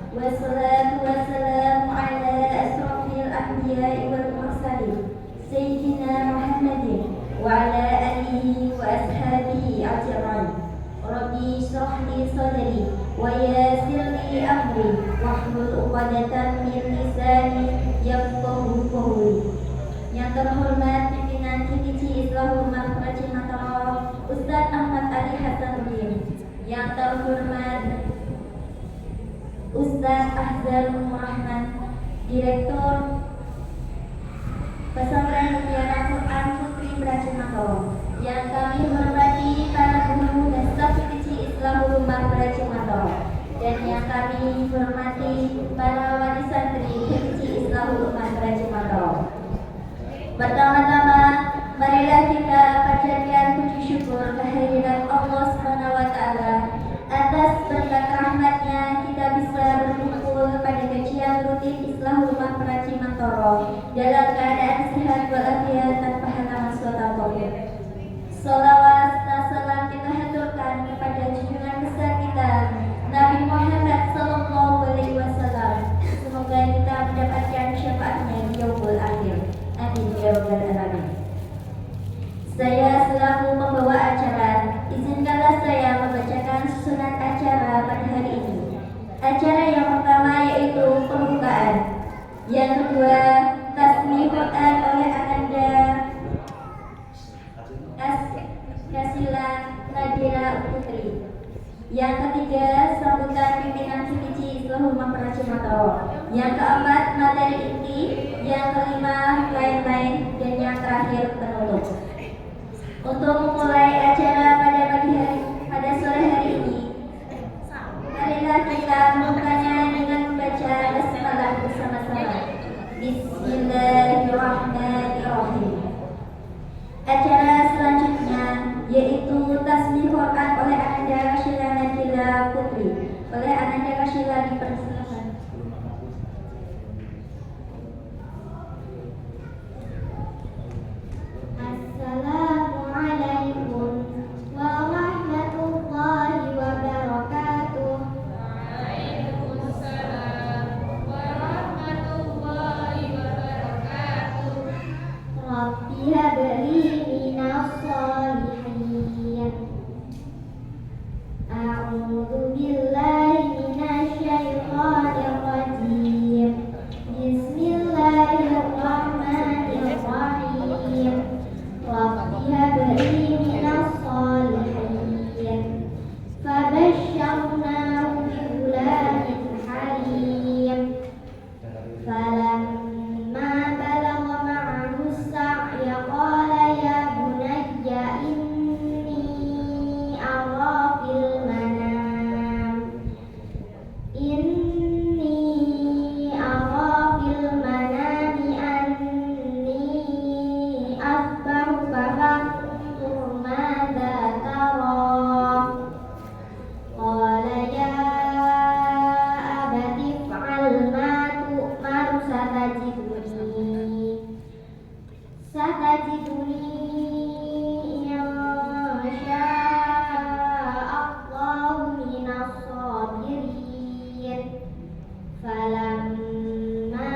Wassalatu wassalamu ala asrafil anbiya'i wal mursalin Sayyidina Muhammadin wa ala alihi wa ashabihi ajma'in. Rabbi shrah li sadri wa yassir li amri wahlul 'uqdatam min lisani yafqahu qawli. Yang terhormat pimpinan Divisi Islahul Makhraj Mataram Ustaz Ahmad Ali Hasanuddin. Yang terhormat Ustaz Ahzanul Rahman, Direktur Pesantren Mutiara Quran Putri Praja Mataram. Yang kami hormati para guru dan staf Divisi Islahul Makhraj Mataram. Dan yang kami hormati para wali santri Divisi Islahul Makhraj Mataram. Pertama-tama, marilah kita panjatkan puji syukur kehadirat Allah Subhanahu wa Ta'ala. Atas berkat rahmatnya kita bisa berkumpul pada kajian rutin Islahul Makhraj Mataram dalam keadaan sehat walafiat tanpa halangan suatu COVID. Salawat dan salam kita haturkan kepada junjungan besar kita Nabi Muhammad SAW. Semoga kita mendapatkan syafaatnya di yaumul akhir. Amin ya rabbal alamin. Saya selaku pembawa acara, izinkanlah saya membacakan susunan acara pada hari ini. Acara yang pertama yaitu pembukaan. Yang kedua, tasmih Quran oleh Ananda Kasila Nadira Putri. Yang ketiga, sambutan pimpinan Divisi Islahul Makhraj Mataram. Yang keempat, materi inti. Yang kelima, lain-lain. Dan yang terakhir, penutup. Untuk memulai acara pada sore hari ini, marilah kita memulainya dengan membaca basmalah bersama-sama. Bismillahirrahmanirrahim. Acara selanjutnya yaitu tasmih Quran oleh Ananda Rasyila Nadila Putri. Oleh Ananda Rasyila dipersilakan. Assalamualaikum warahmatullahi wabarakatuh. Waalaikumsalam warahmatullahi wabarakatuh. Rabbi habli minas sholihin. A'udzu billahi minasy syaithanir rajim. Bismillahirrahmanirrahim. Rabbi habli minas sholihin. Fabasyarnahu bighulamin halim. Falamma balagha ma'ahu as-sa'ya qala ya bunayya inni ara fil manam anni asbahuka fanzur madza tara. Qala ya abati if'al ma tu'mar satajiduni insya'allahu minas sabirin. Falamma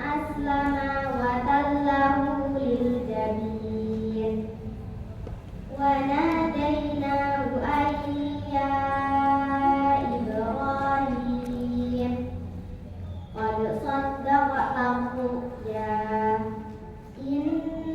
aslama wa tallahu lil jabin wa nadainahu an ya Ibrahim qad saddaqta ru'ya inna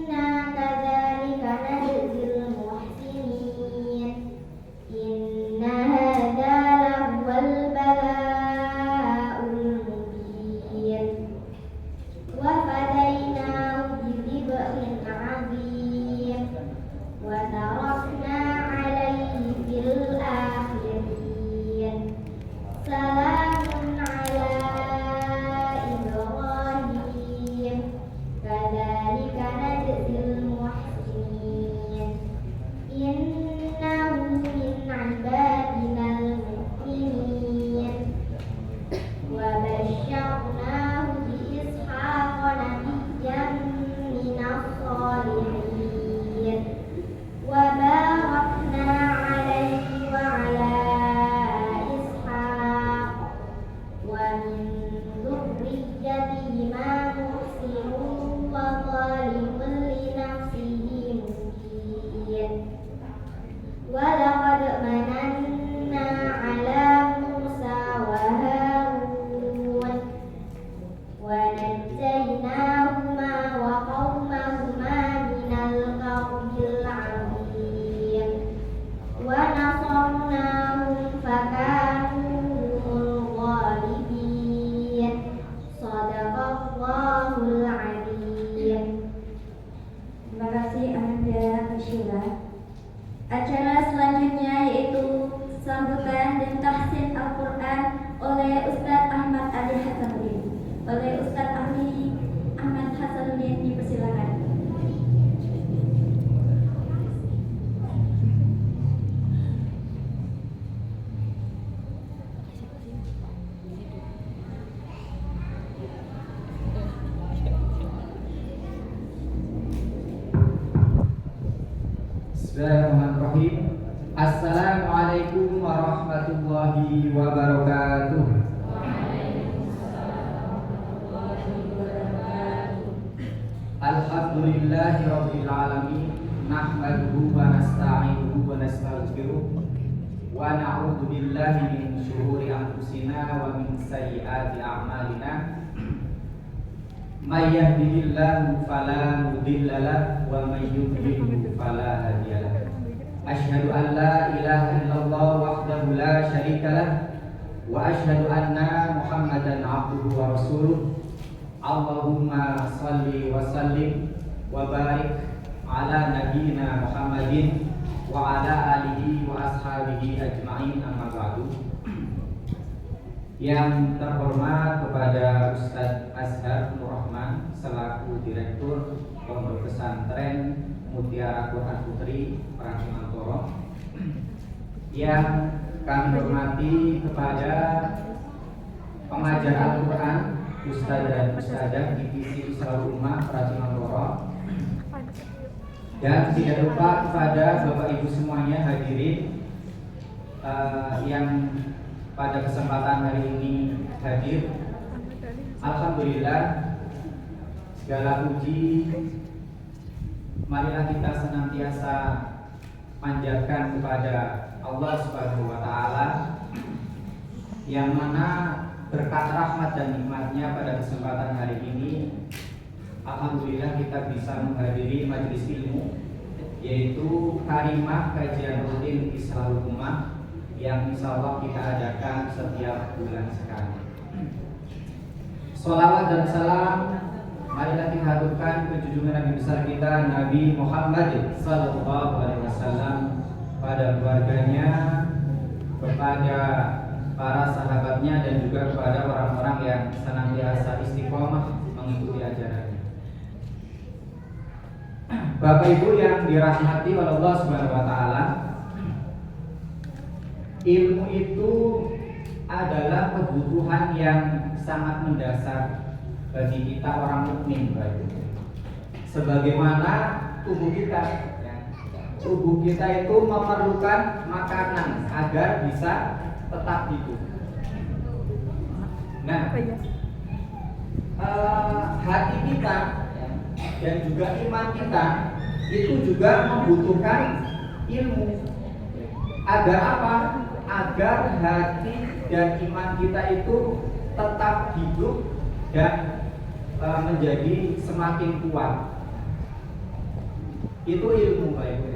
Bismillahirrahmanirrahim. Assalamualaikum warahmatullahi wabarakatuh. Alhamdulillahi rabbil alamin. Nahmaduhu wa nasta'inuhu wa nastaghfiruh wa na'udzu billahi min syururi anfusina wa min sayyiati a'malina. May yahdihillahu fala mudilla lahu wa may yudlil fala hadiya lahu. Asyhadu an la ilaha illallah wahdahu la syarika lahu wa asyhadu anna Muhammadan abduhu wa rasuluh. Allahumma shalli wa sallim wa barik ala nabiyyina Muhammadin wa ala alihi wa ashabihi ajma'in, amma ba'du. Yang terhormat kepada Ustadz Azhar Nur Rahman selaku Direktur Pondok Pesantren Mutiara Quran Putri Pracimantoro, yang kami hormati kepada pengajar Al-Quran Ustadz dan Ustadzah Divisi Islamul Ummah Pracimantoro, dan tidak lupa kepada Bapak Ibu semuanya hadirin yang pada kesempatan hari ini hadir. Alhamdulillah, segala puji marilah kita senantiasa panjatkan kepada Allah Subhanahu wa taala, yang mana berkat rahmat dan nikmatnya pada kesempatan hari ini alhamdulillah kita bisa menghadiri majelis ilmu, yaitu Karimah Kajian Rutin Islamul Ummah yang insya Allah kita adakan setiap bulan sekali. Sholawat dan salam marilah kita haturkan ke junjungan Nabi besar kita Nabi Muhammad sallallahu alaihi wasallam, pada keluarganya, kepada para sahabatnya, dan juga kepada orang-orang yang senantiasa istiqomah mengikuti ajarannya. Bapak Ibu yang dirahmati oleh Allah Subhanahu wa taala, ilmu itu adalah kebutuhan yang sangat mendasar bagi kita orang mukmin, Bapak Ibu. Sebagaimana tubuh kita, tubuh kita itu memerlukan makanan agar bisa tetap hidup. Nah, hati kita dan juga iman kita itu juga membutuhkan ilmu. Agar apa? Agar hati dan iman kita itu tetap hidup dan menjadi semakin kuat. Itu ilmu, Pak Ibu.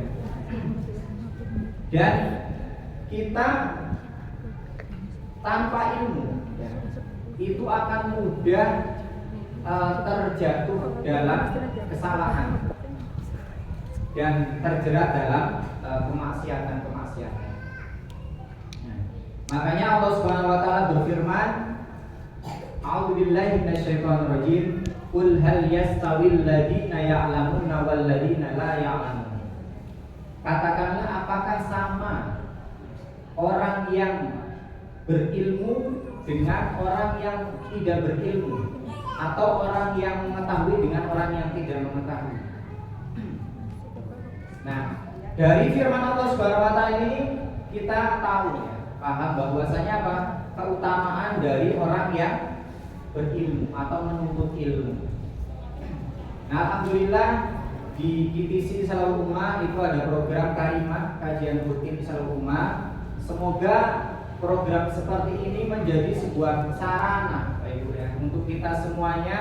Dan kita tanpa ilmu itu akan mudah terjatuh dalam kesalahan dan terjerat dalam kemaksiatan. Makanya Allah Subhanahu wa taala berfirman, A'udzubillahi minasyaitonirrajim, qul hal yastawil ladzina ya'lamuna wal ladzina la ya'lamun. Katakanlah, apakah sama orang yang berilmu dengan orang yang tidak berilmu, atau orang yang mengetahui dengan orang yang tidak mengetahui? Nah, dari firman Allah Subhanahu wa taala ini kita tahu, paham bahwasanya apa? Keutamaan dari orang yang berilmu atau menuntut ilmu. Nah, alhamdulillah di GTC Islamul Ummah itu ada program Karimah Kajian Rutin Islamul Ummah. Semoga program seperti ini menjadi sebuah sarana, Bapak Ibu, ya, untuk kita semuanya,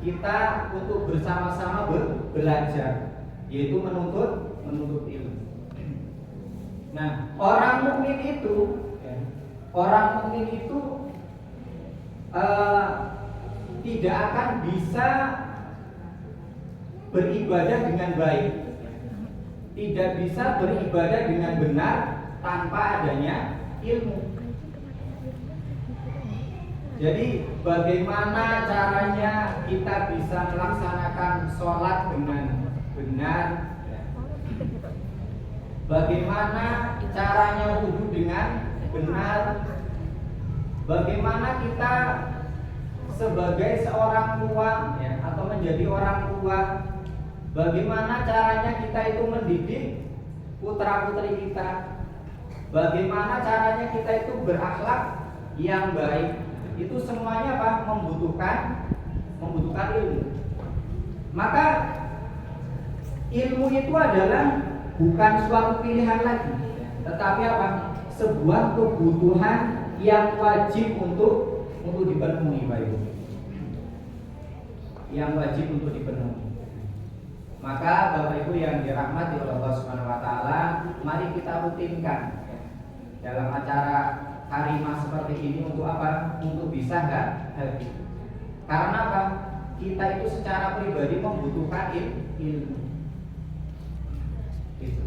kita untuk bersama-sama belajar, yaitu menuntut ilmu. Nah, orang mukmin itu tidak akan bisa beribadah dengan baik, tidak bisa beribadah dengan benar tanpa adanya ilmu. Jadi bagaimana caranya kita bisa melaksanakan sholat dengan benar, bagaimana caranya wudhu dengan benar, bagaimana kita sebagai seorang tua atau menjadi orang tua, bagaimana caranya kita itu mendidik putra-putri kita. Bagaimana caranya kita itu berakhlak yang baik. Itu semuanya apa? Membutuhkan ilmu. Maka ilmu itu adalah bukan suatu pilihan lagi, tetapi apa? Sebuah kebutuhan yang wajib untuk dipenuhi, Pak Ibu. Yang wajib untuk dipenuhi. Maka Bapak Ibu yang dirahmati oleh Allah Subhanahu wa taala, mari kita rutinkan dalam acara karimah seperti ini untuk apa? Untuk bisa hadir. Karena apa? Kita itu secara pribadi membutuhkan ilmu. Gitu.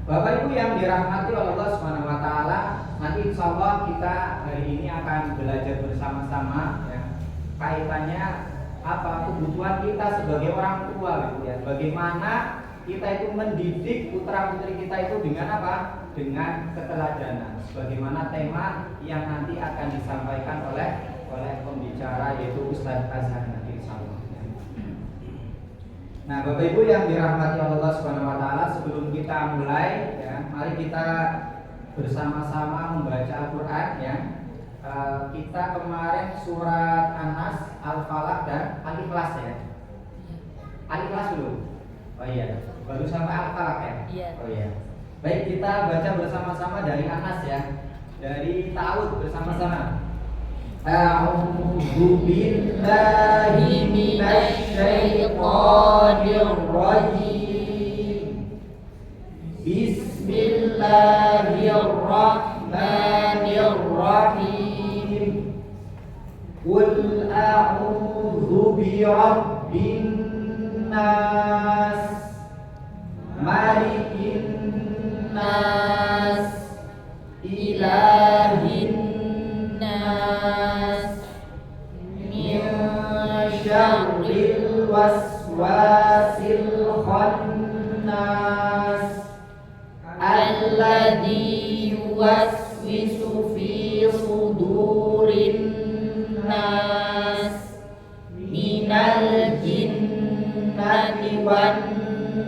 Bapak Ibu yang dirahmati oleh Allah Subhanahu wa taala, nanti insya Allah kita hari ini akan belajar bersama-sama ya. Kaitannya apa? Kebutuhan kita sebagai orang tua gitu ya. Bagaimana kita itu mendidik putra-putri kita itu dengan apa? Dengan keteladanan. Sebagaimana tema yang nanti akan disampaikan oleh pembicara yaitu Ustadz Azhar nanti insyaallah. Nah, Bapak Ibu yang dirahmati Allah Subhanahu wa taala, sebelum kita mulai ya, mari kita bersama-sama membaca Al-Qur'an ya. Kita kemarin surat An-Nas, Al-Falaq dan Al-Ikhlas ya. Al-Ikhlas dulu. Oh iya, baru sampai Al-Falaq ya. Iya. Oh iya. Baik, kita baca bersama-sama dari An-Nas ya. Dari Ta'awud bersama-sama. A'udzu billahi minasy syaithanir rajim. Bismillahirrahmanirrahim. Qul a'udzu birabbin nas, malikin nas, ilahin nas, min syarril waswasil khannas, alladzi yuwaswisu fi sudurin nas, minal jinnati wan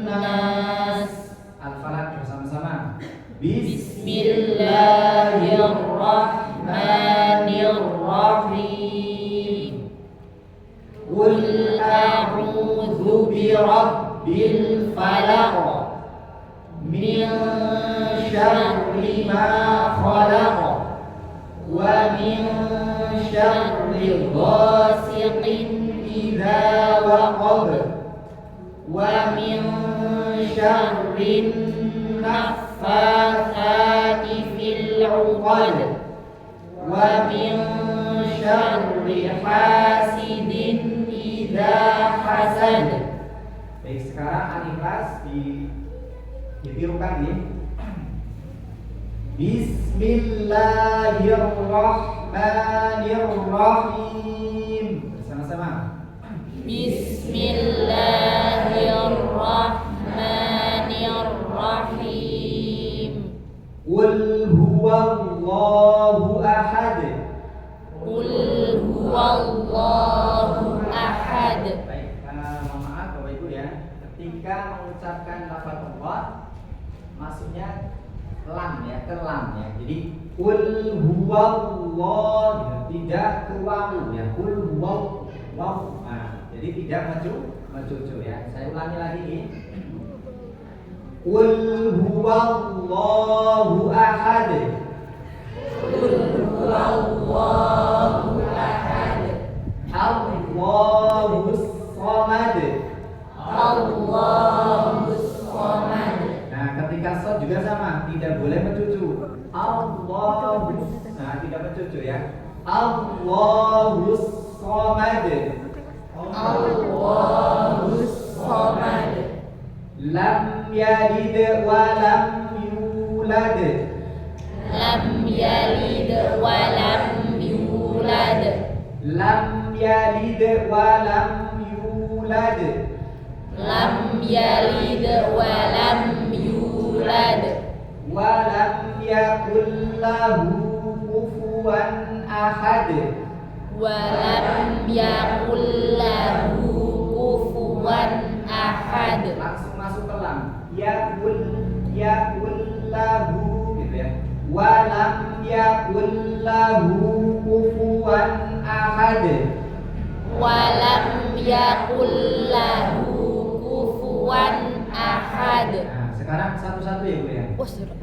nas. Al-Falaq bersama-sama. Bismillahirrahmanirrahim. Qul a'udzu birabbil falaq, min syarri ma khalaq, wa min syarri ghasiqin idza waqab, wa min syarrin naffatsati fil 'uqad, wa min syarri hasidin idza hasad. Baik, sekarang Al-Ikhlas ditirukan nih. Bismillahirrahmanirrahim. Bersama-sama. Bismillahirrahmanirrahim. Qul huwallahu ahad. Qul huwallahu ahad. Baik, mohon maaf Bapak Ibu ya. Ketika mengucapkan lafaz Allah, maksudnya lam ya, ke lam ya. Jadi qul huwallahu, tidak ke wawu ya. Qul huwallahu. Nah, jadi tidak mencucu ya. Saya ulangi lagi nih. Qul huwallahu ahad. Qul huwallahu ahad. Allahus samad. Allahus samad. Nah, ketika shad juga sama, tidak boleh mencucu. Allahus. Nah, tidak mencucu ya. Allahus samad. Allahus samad. Lam yalid wa lam yulad. Lam yalid wa lam yulad. Lam yalid wa lam yulad. Lam yalid wa lam yulad. Wa lam yakul lahu kufuwan ahad. Wa lam yakul lahu kufuwan ahad. Langsung masuk ke lam. yakul lahu kufuwan ahad. Nah, sekarang satu-satu ya Bu ya. Oh, sudah.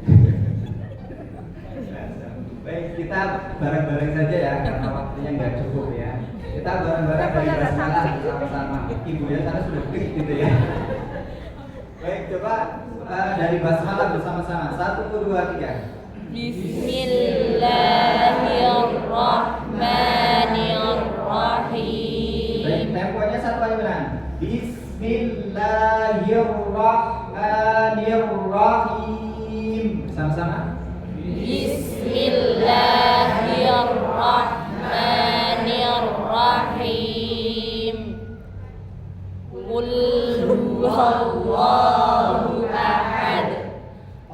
Baik, kita bareng-bareng saja ya karena waktunya nggak cukup ya. Kita bareng-bareng dari basmalah bersama-sama. Ibu ya sana sudah klik gitu ya. Baik, coba dari basmalah bersama-sama. 1, 2, 3. Bismillahirrahmanirrahim. Baik, temponya satu aja benar. Bismillahirrahmanirrahim. Sama-sama. Bismillahirrahmanirrahim. Qul huwallahu ahad.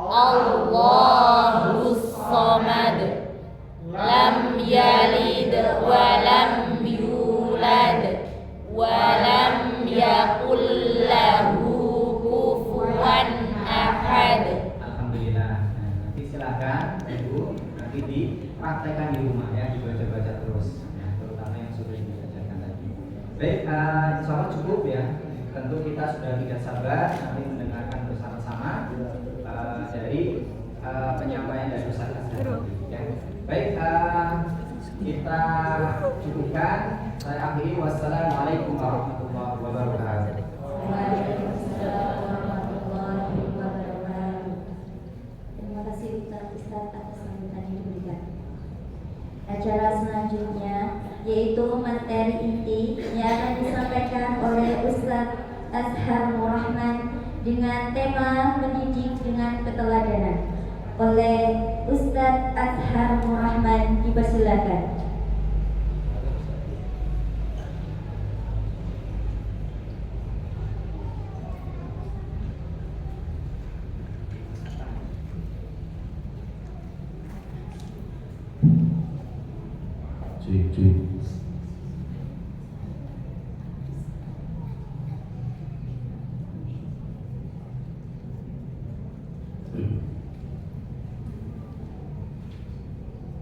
Allahus samad. Lam yalid wa lam yulad wa lam yakul lahu kufuwan ahad. Alhamdulillah. Nah, nanti silakan Ibu nanti dipraktekkan di rumah ya, dibaca-baca terus ya, terutama yang sudah dibacakan tadi. Baik, insya Allah cukup ya. Tentu kita sudah tidak sabar nanti mendengarkan bersama-sama dari penyampaian dari Ustaz Azhar ya. Baik, kita cukupkan. Saya akhiri. Wassalamualaikum warahmatullahi wabarakatuh. Waalaikumsalam warahmatullahi wabarakatuh. Terima kasih Ustaz atas sambutan yang diberikan. Acara selanjutnya yaitu materi inti yang akan disampaikan oleh Ustaz Azhar Rahman dengan tema mendidik dengan keteladanan. Oleh Ustaz Azhar Rahman, dipersilakan.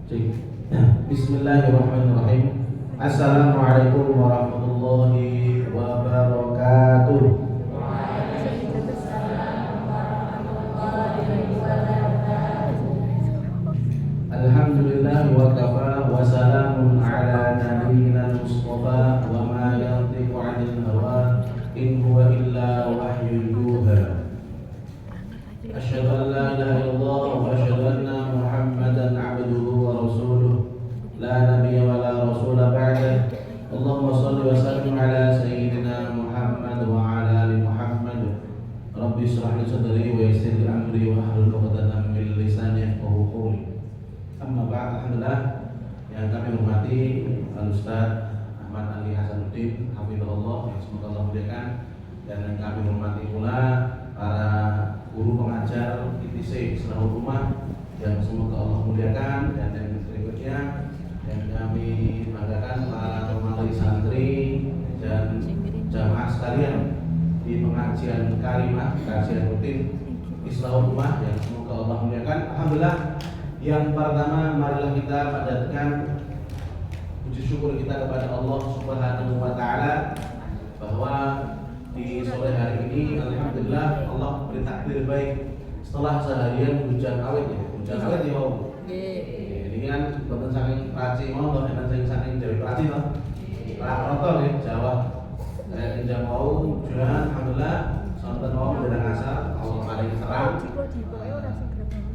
Cuy. Bismillahirrahmanirrahim. Assalamualaikum warahmatullahi wabarakatuh. Alhamdulillah wa kafa wa salamun ala nabiyyina Mustafa wa ma yantiqu 'anil hawa in huwa illa wahyun yuha. Asyhadu an la ilaha illallah wa asyhadu anna Muhammadan 'abduhu wa rasuluh la nabiyya wa la rasula ba'dah. Allahumma shalli wa sallim ala sayyidina Muhammad wa ala ali Muhammad. Rabbi shrah li sadri wa yassir li amri wa hlul 'uqdatam min lisani yafqahu qawli. Amma ba'd, alhamdulillah yang kami hormati Al-Ustaz Ahmad Ali Hasanuddin hafizahullah, yang semoga Allah muliakan, dan yang kami hormati pula para guru pengajar ITC Islahul Ummah yang semoga Allah muliakan, dan yang berikutnya yang kami banggakan para pemateri santri dan jamaah sekalian di pengajian karimah, kajian rutin Islahul Ummah yang semoga Allah muliakan. Alhamdulillah, yang pertama marilah kita panjatkan puji syukur kita kepada Allah Subhanahu wa taala bahwa di sore hari ini alhamdulillah Allah beri takdir baik setelah seharian hujan awet ya. Hujan awet ya mau. Ini kan boten saking Praci mau to, nek saking Jawa Praci to. Roto ya Jawa. Kayak jam mau hujan alhamdulillah sonten mau menjelang asar Allah paling terang.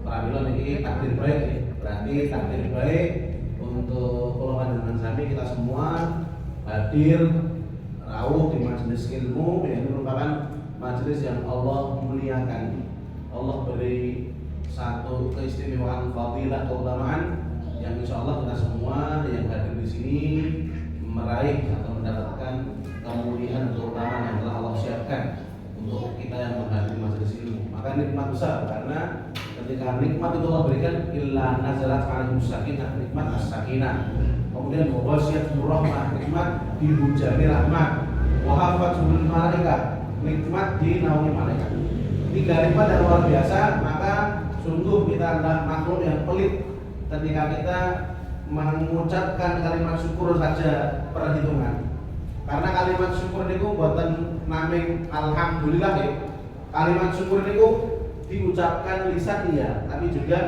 Pramila niki takdir baik ya. Berarti takdir baik untuk kula panjenengan sami kita semua hadir rawuh di majelis ilmu yang merupakan majelis yang Allah muliakan. Allah beri satu keistimewaan fadilah keutamaan yang insyaallah kita semua yang hadir di sini meraih atau mendapatkan kemuliaan keutamaan yang telah Allah siapkan untuk kita yang menghadiri majelis ilmu. Maka nikmat besar, karena ketika nikmat itu Allah berikan illa nazalat alaihim sakinah, nikmat as-sakinah. Kemudian wasyiyatuhur rahmah, nikmat dihujani rahmat. Wa hafatul malaikat, nikmat dinaungi malaikat. Tiga nikmat yang luar biasa, maka sungguh kita adalah makhluk yang pelit ketika kita mengucapkan kalimat syukur saja perhitungan. Karena kalimat syukur niku boten naming alhamdulillah ya. Kalimat syukur niku diucapkan lisan iya, tapi juga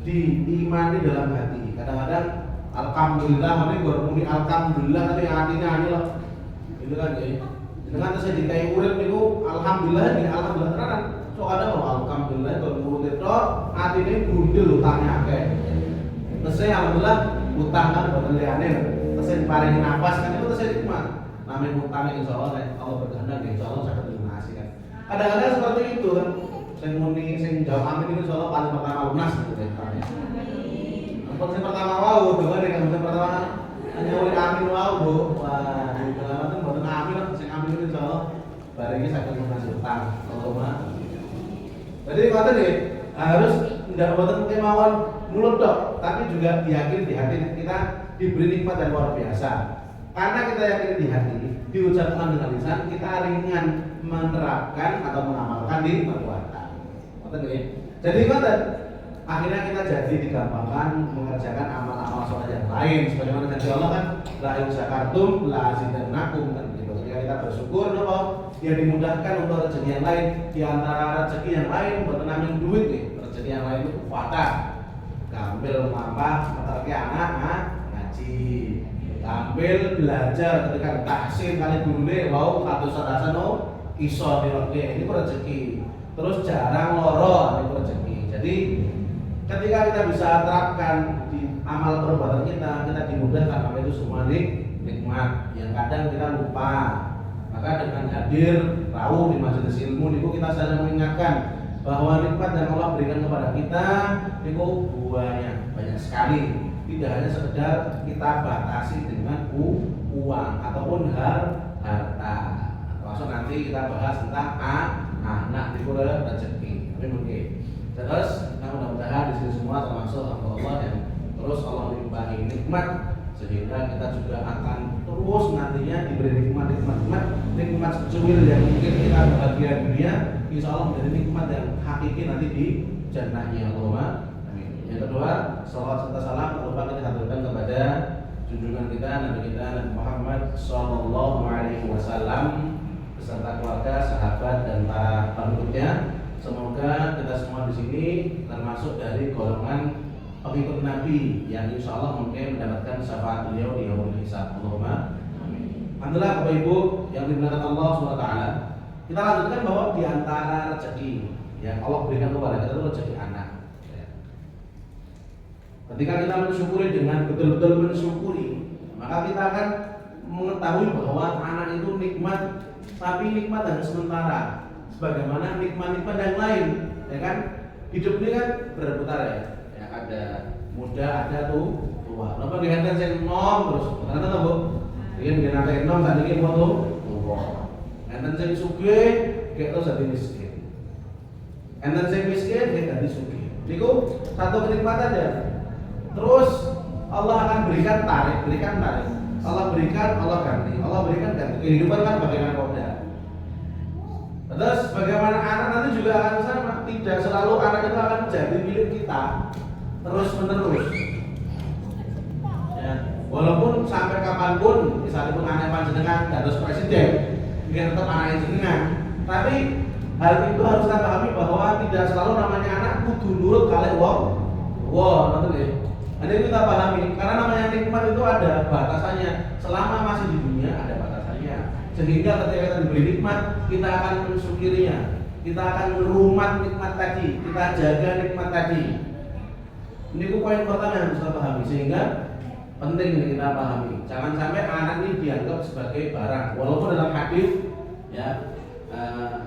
diimani dalam hati. Kadang-kadang alhamdulillah ini muni alhamdulillah tapi artinya anu loh. Itu kan ya. Dengan terus dikai urip niku alhamdulillah ini alhamdulillah tenan. So ada alhamdulillah kalau mulut itu artinya gundul utangnya akeh. Terus alhamdulillah utang kan boten liyane. Terus diparingi nafas kan itu terus nikmat. Namanya utangnya insyaallah nek Allah berkehendak insyaallah saged dilunasi kan. Kadang-kadang seperti itu kan. Sing muni sing jawab amin itu insyaallah paling pertama lunas gitu kan. Ampun sing pertama wau dengan yang sing pertama hanya oleh amin wau Bu. Wah, di dalam itu boten amin sing amin itu insyaallah bareng saged lunas utang. Allahumma. Jadi ngoten nggih, harus ndak boten kemauan mulut tok, tapi juga diyakini di hati kita diberi nikmat yang luar biasa. Karena kita yakin di hati, diucapkan dengan lisan, kita ringan menerapkan atau mengamalkan di perbuatan. Ngoten nggih. Jadi ngoten. Akhirnya kita jadi digampangkan mengerjakan amal-amal soleh yang lain. Sebagaimana janji Allah kan, la in syakartum la azidannakum kan gitu. Ketika kita bersyukur napa? Ya dimudahkan untuk rezeki yang lain. Di antara rezeki yang lain buat namanya duit nih. Rezeki yang lain itu fatah. Gambil ngapa? Meterke anak ngaji. Ambil belajar ketika tahsin kali gurune wau kados-kadosan iso diroke ini rezeki. Terus jarang loro ini rezeki. Jadi ketika kita bisa terapkan di amal perbuatan kita dimudahkan apa itu semua nikmat yang kadang kita lupa. Maka dengan hadir tahu di majelis ilmu itu kita saling mengingatkan bahwa nikmat yang Allah berikan kepada kita itu banyak sekali. Tidak hanya sekedar kita batasi dengan uang ataupun harta. Termasuk nanti kita bahas tentang anak di rezeki. Tapi mungkin terus mudah-mudahan di sini semua termasuk Allah yang terus Allah limpahi nikmat sehingga kita juga akan terus nantinya diberi nikmat secuil yang mungkin kita bahagia dunia, insya Allah menjadi nikmat yang hakiki nanti di jannahnya Allah. Yang kedua, salawat serta salam tak lupa kita haturkan kepada junjungan kita Nabi kita Nabi Muhammad Sallallahu Alaihi Wasallam beserta keluarga, sahabat dan para pengikutnya. Semoga kita semua di sini termasuk dari golongan pengikut Nabi yang insya Allah mungkin mendapatkan syafaat beliau di yaumul hisab. Allahumma amin. Alhamdulillah Bapak Ibu yang dimuliakan Allah SWT. Kita lanjutkan bahwa di antara rezeki yang Allah berikan kepada kita itu rezeki anak. Ketika kita mensyukuri dengan betul-betul mensyukuri, maka kita akan mengetahui bahwa anak itu nikmat, tapi nikmat yang sementara. Sebagaimana nikmat-nikmat yang lain, ya kan? Hidup ini kan berputar ya. Ya ada muda, ada tua. Napa dihantar sing nom terus, ternyata apa, Bu? Ingin ngenate nom tadi iki foto tua. Enten sing sugih, kayak terus jadi miskin. Enten sing miskin, kayak jadi sugih. Niku satu kenikmatan ya. Terus Allah akan berikan tarik. Allah berikan, Allah ganti. Allah berikan ganti. Kehidupan kan bagaikan roda. Terus bagaimana anak nanti juga akan sama. Tidak selalu anak itu akan jadi milik kita terus menerus. Ya, walaupun sampai kapanpun, misalnya pun anak panjenengan dados presiden, dia tetap anak jenengan. Tapi hal itu harus kita pahami bahwa tidak selalu namanya anak kudu nurut kali wong. Nonton ya. Ini kita pahami, karena namanya nikmat itu ada batasannya. Selama masih di dunia ada batasannya. Sehingga ketika kita diberi nikmat, kita akan mensyukurinya. Kita akan merumat nikmat tadi, kita jaga nikmat tadi. Ini poin pertama yang harus kita pahami. Sehingga penting kita pahami. Jangan sampai anak ini dianggap sebagai barang. Walaupun dalam hadis ya,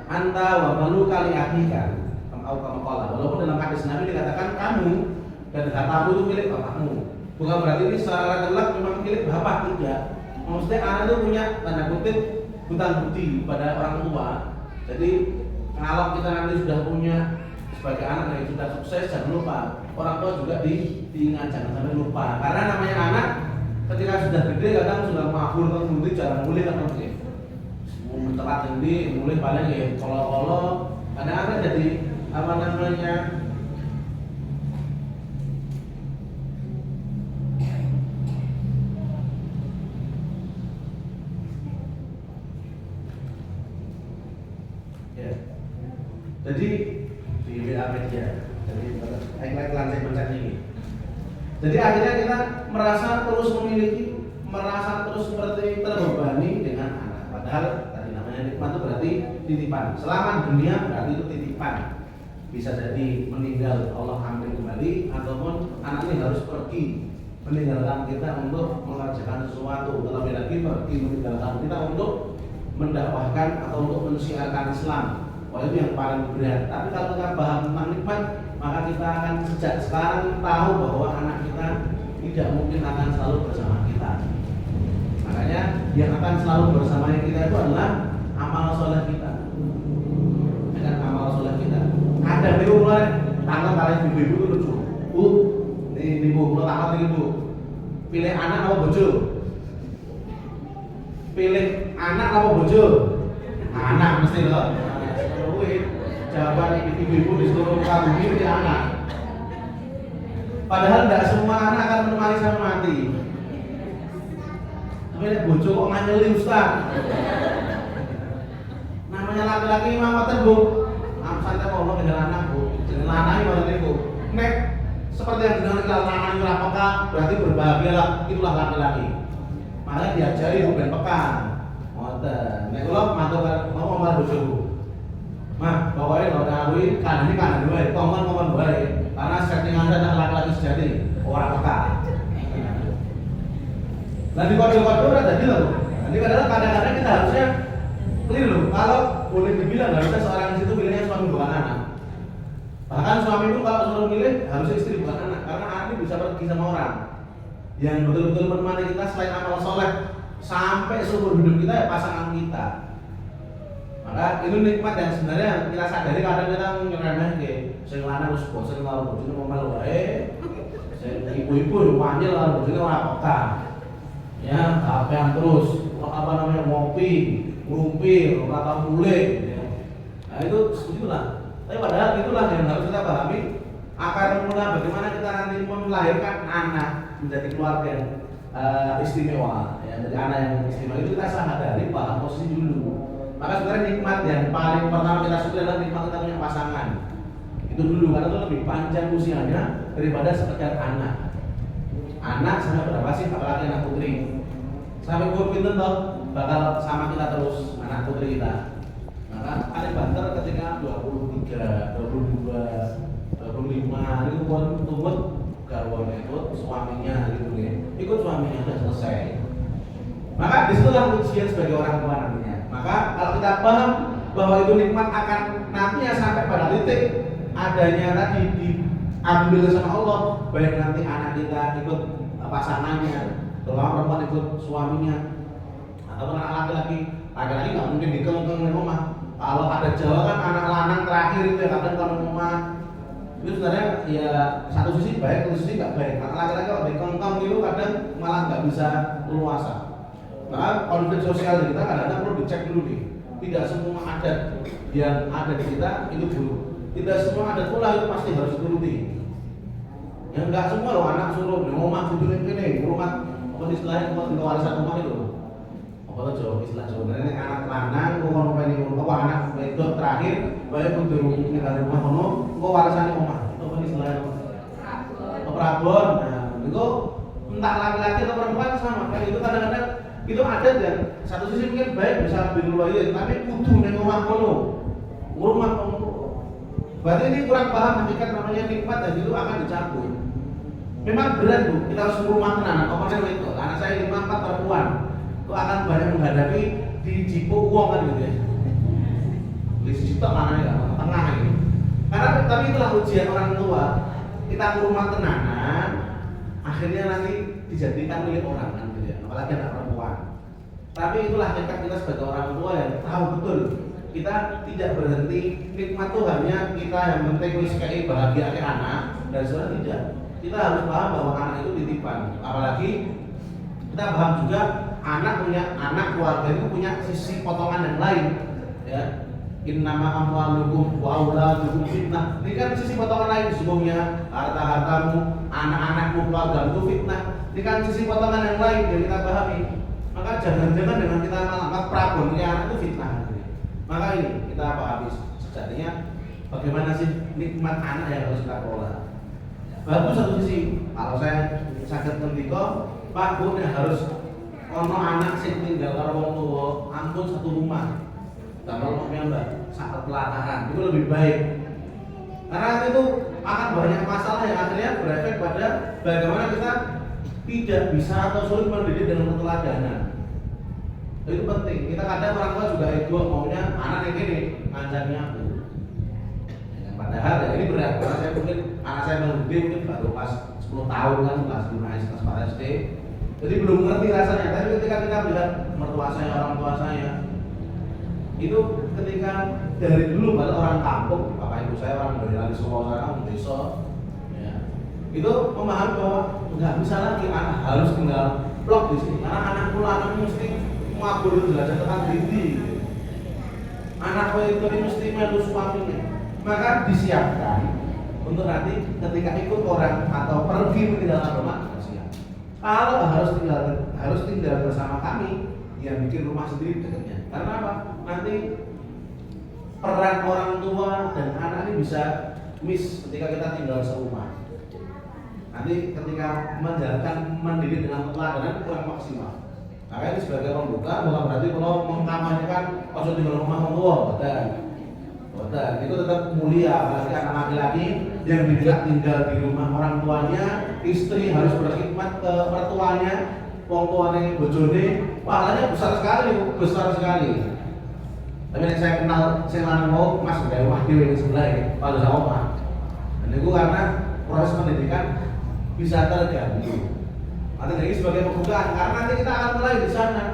anta wa malu kali akika. Walaupun dalam hadis Nabi dikatakan kamu dan hartamu itu milik bapakmu. Bukan berarti ini secara telak memang milik bapak, tidak. Maksudnya anak itu punya tanda kutip hutang budi pada orang tua. Jadi kalau kita nanti sudah punya sebagai anak yang sudah sukses, jangan lupa orang tua juga diingat, jangan sampai lupa. Karena namanya anak ketika sudah gede kadang sudah mabur atau mulai jarang mulai kan mungkin. Telat ini mulai paling ya kalau kadang-kadang jadi apa namanya Ya. Jadi di WA media, jadi iklan saya baca ini. Jadi akhirnya kita merasa terus memiliki, merasa terus seperti terbebani dengan anak. Padahal tadi namanya nikmat itu berarti titipan. Selama dunia berarti itu titipan. Bisa jadi meninggal Allah ambil kembali, ataupun anak ini harus pergi meninggalkan kita untuk mengerjakan sesuatu. Terlebih lagi pergi meninggalkan kita untuk mendakwahkan atau untuk mensiarkan Islam. Wah, itu yang paling berat. Tapi kalau kita paham tentang nikmat, maka kita akan sejak sekarang tahu bahwa anak kita tidak mungkin akan selalu bersama kita. Makanya yang akan selalu bersama kita itu adalah amal soleh kita. Dengan amal soleh kita. Ada itu mulai tanggal kalian ibu-ibu itu lucu. Bu, ini bu, kalau tanggal ini bu, pilih anak atau bojo? Pilih anak atau bojo? Anak mesti loh. Jawaban ibu-ibu di seluruh muka bumi itu anak. Padahal tidak semua anak akan menemani sampai mati. Tapi nek bojo kok nganyeli Ustaz. Namanya laki-laki memang ngoten Bu. Santai ngomong dengan anak Bu. Jeneng lanang ngoten niku. Nek seperti yang didengar kalau lanang ora peka, berarti berbahagialah, itulah laki-laki. Makanya diajari Bu ben peka. Ngoten. Nek kula matur ngomong marang bojoku. Mah, pokoknya kalau dahului kanan dua, ngomong baik. Karena setting Anda adalah laki-laki sejati, orang peka. Dan di kode-kode udah jadi loh. Jadi kadang-kadang kita harusnya keliru. Kalau boleh dibilang harusnya seorang di situ pilihnya suami bukan anak. Bahkan suami itu kalau suruh milih harusnya istri bukan anak, karena anak ini bisa pergi sama orang yang betul-betul menemani kita selain amal soleh sampai seumur hidup kita ya pasangan kita. Maka itu nikmat yang sebenarnya kita sadari kadang kita ngeremeh ke sing lanang wis bosen karo bojone ngomel wae. Sing ibu-ibu wanyel karo bojone ora peka. Ya, HP-an terus apa namanya ngopi, ngrumpil, ora tau mulih. Nah, itu itulah. Tapi padahal itulah yang harus kita pahami akar mula bagaimana kita nanti melahirkan anak menjadi keluarga yang istimewa, ya, jadi anak yang istimewa itu kita sadari paham posisi dulu. Maka sebenarnya nikmat yang paling pertama kita syukuri adalah nikmat kita punya pasangan. Itu dulu karena itu lebih panjang usianya daripada sekedar anak. Anak sampai berapa sih? Apalagi anak putri. Sampai umur pinten toh bakal sama kita terus anak putri kita. Maka paling banter ketika 23, 22, 25 itu pun tumut garwane ikut suaminya gitu nih. Ikut suaminya sudah selesai. Maka disitulah ujian sebagai orang tua nantinya. Maka kalau kita paham bahwa itu nikmat akan nantinya sampai pada titik adanya tadi diambil sama Allah, baik nanti anak kita ikut pasangannya, terutama perempuan ikut suaminya, atau anak laki-laki nggak mungkin dikengkeng di rumah. Kalau ada Jawa kan anak lanang terakhir itu ya kadang kalau rumah itu sebenarnya ya satu sisi baik, satu sisi nggak baik. Anak laki-laki kalau dikengkeng itu kadang malah nggak bisa luasa. Nah, konflik sosial di kita kadang-kadang perlu dicek dulu nih. Tidak semua adat yang ada di kita itu buruk. Tidak semua adat pula itu pasti harus dituruti. Yang enggak semua loh anak suruh di rumah kudurin kene, rumah apa istilahnya tempat warisan rumah itu. Apa tuh istilah Jawa? Ini anak lanang kok ono pengen apa anak wedok terakhir bae kudu tinggal di rumah ono kok warisane omah. Itu apa istilahnya? Prabon. Nah, itu entah laki-laki atau perempuan sama kan itu kadang-kadang itu adat dan satu sisi mungkin baik bisa biruloyin tapi kudu ning omah kono. Rumah kono. Berarti ini kurang paham hakikat namanya nikmat dan itu akan dicabut. Memang berat Bu, kita harus rumah tenan. Omongnya itu, anak saya 5 4 perempuan. Itu akan banyak menghadapi di Cipo uang kan gitu ya. Di situ mana ya, tengah ini. Karena tapi itulah ujian orang tua. Kita rumah tenanan, akhirnya nanti dijadikan milik orang kan gitu ya. Apalagi anak perempuan. Tapi itulah hakikat kita sebagai orang tua yang tahu betul. Kita tidak berhenti nikmat tuh hanya kita yang penting wis kayak bahagia ke anak dan sebenarnya tidak. Kita harus paham bahwa anak itu titipan. Apalagi kita paham juga anak keluarga itu punya sisi potongan yang lain. Ya, innama amwalukum wa auladukum fitnah. Ini kan sisi potongan lain sesungguhnya harta-hartamu, anak-anakmu, keluargamu itu fitnah. Ini kan sisi potongan yang lain yang kita pahami. Maka jangan-jangan dengan kita melakukan prabonnya anak itu fitnah. Maka ini kita pahami sejatinya bagaimana sih nikmat anak yang harus kita kelola. Bagus satu sisi, kalau saya sakit ngendika, Pak Bu harus ono anak sing tinggal karo wong tuwa, ampun satu rumah. Kalau Mbak saat pelataran itu lebih baik. Karena itu akan banyak masalah yang akhirnya berefek pada bagaimana kita tidak bisa atau sulit mendidik dengan keteladanan. Itu penting. Kita kadang orang tua juga ego maunya anak yang gini ngajarnya aku. Padahal ya ini berat. Karena saya mungkin anak saya mendidik mungkin baru pas 10 tahun kan, kelas 5 SD, kelas 4 SD. Jadi belum ngerti rasanya. Tapi ketika kita melihat mertua saya, orang tua saya, itu ketika dari dulu pada orang kampung, bapak ibu saya orang dari Solo sana, orang desa, ya, itu memahami bahwa nggak bisa lagi anak harus tinggal blok di sini. Karena anak mesti mabur belajar tentang diri. Anak itu mesti melu suaminya. Maka disiapkan untuk nanti ketika ikut orang atau pergi meninggalkan rumah siap. Kalau harus tinggal bersama kami, ya bikin rumah sendiri dekatnya. Karena apa? Nanti peran orang tua dan anak ini bisa miss ketika kita tinggal serumah. Nanti ketika menjalankan mendidik dengan keteladanan kurang maksimal. Maka ini sebagai pembuka bukan berarti kalau mengkampanyekan kalau tinggal rumah orang tua, betul. Itu tetap mulia, apalagi anak laki-laki yang dibilang tinggal di rumah orang tuanya, istri harus berkhidmat ke mertuanya, wong tuane bojone, pahalanya besar sekali. Tapi yang saya kenal, saya lanang mau mas dari rumah dewe yang sebelah ya, pada sama omah. Dan itu karena proses pendidikan bisa terganggu. Nanti dari sebagai pembukaan, karena nanti kita akan mulai di sana.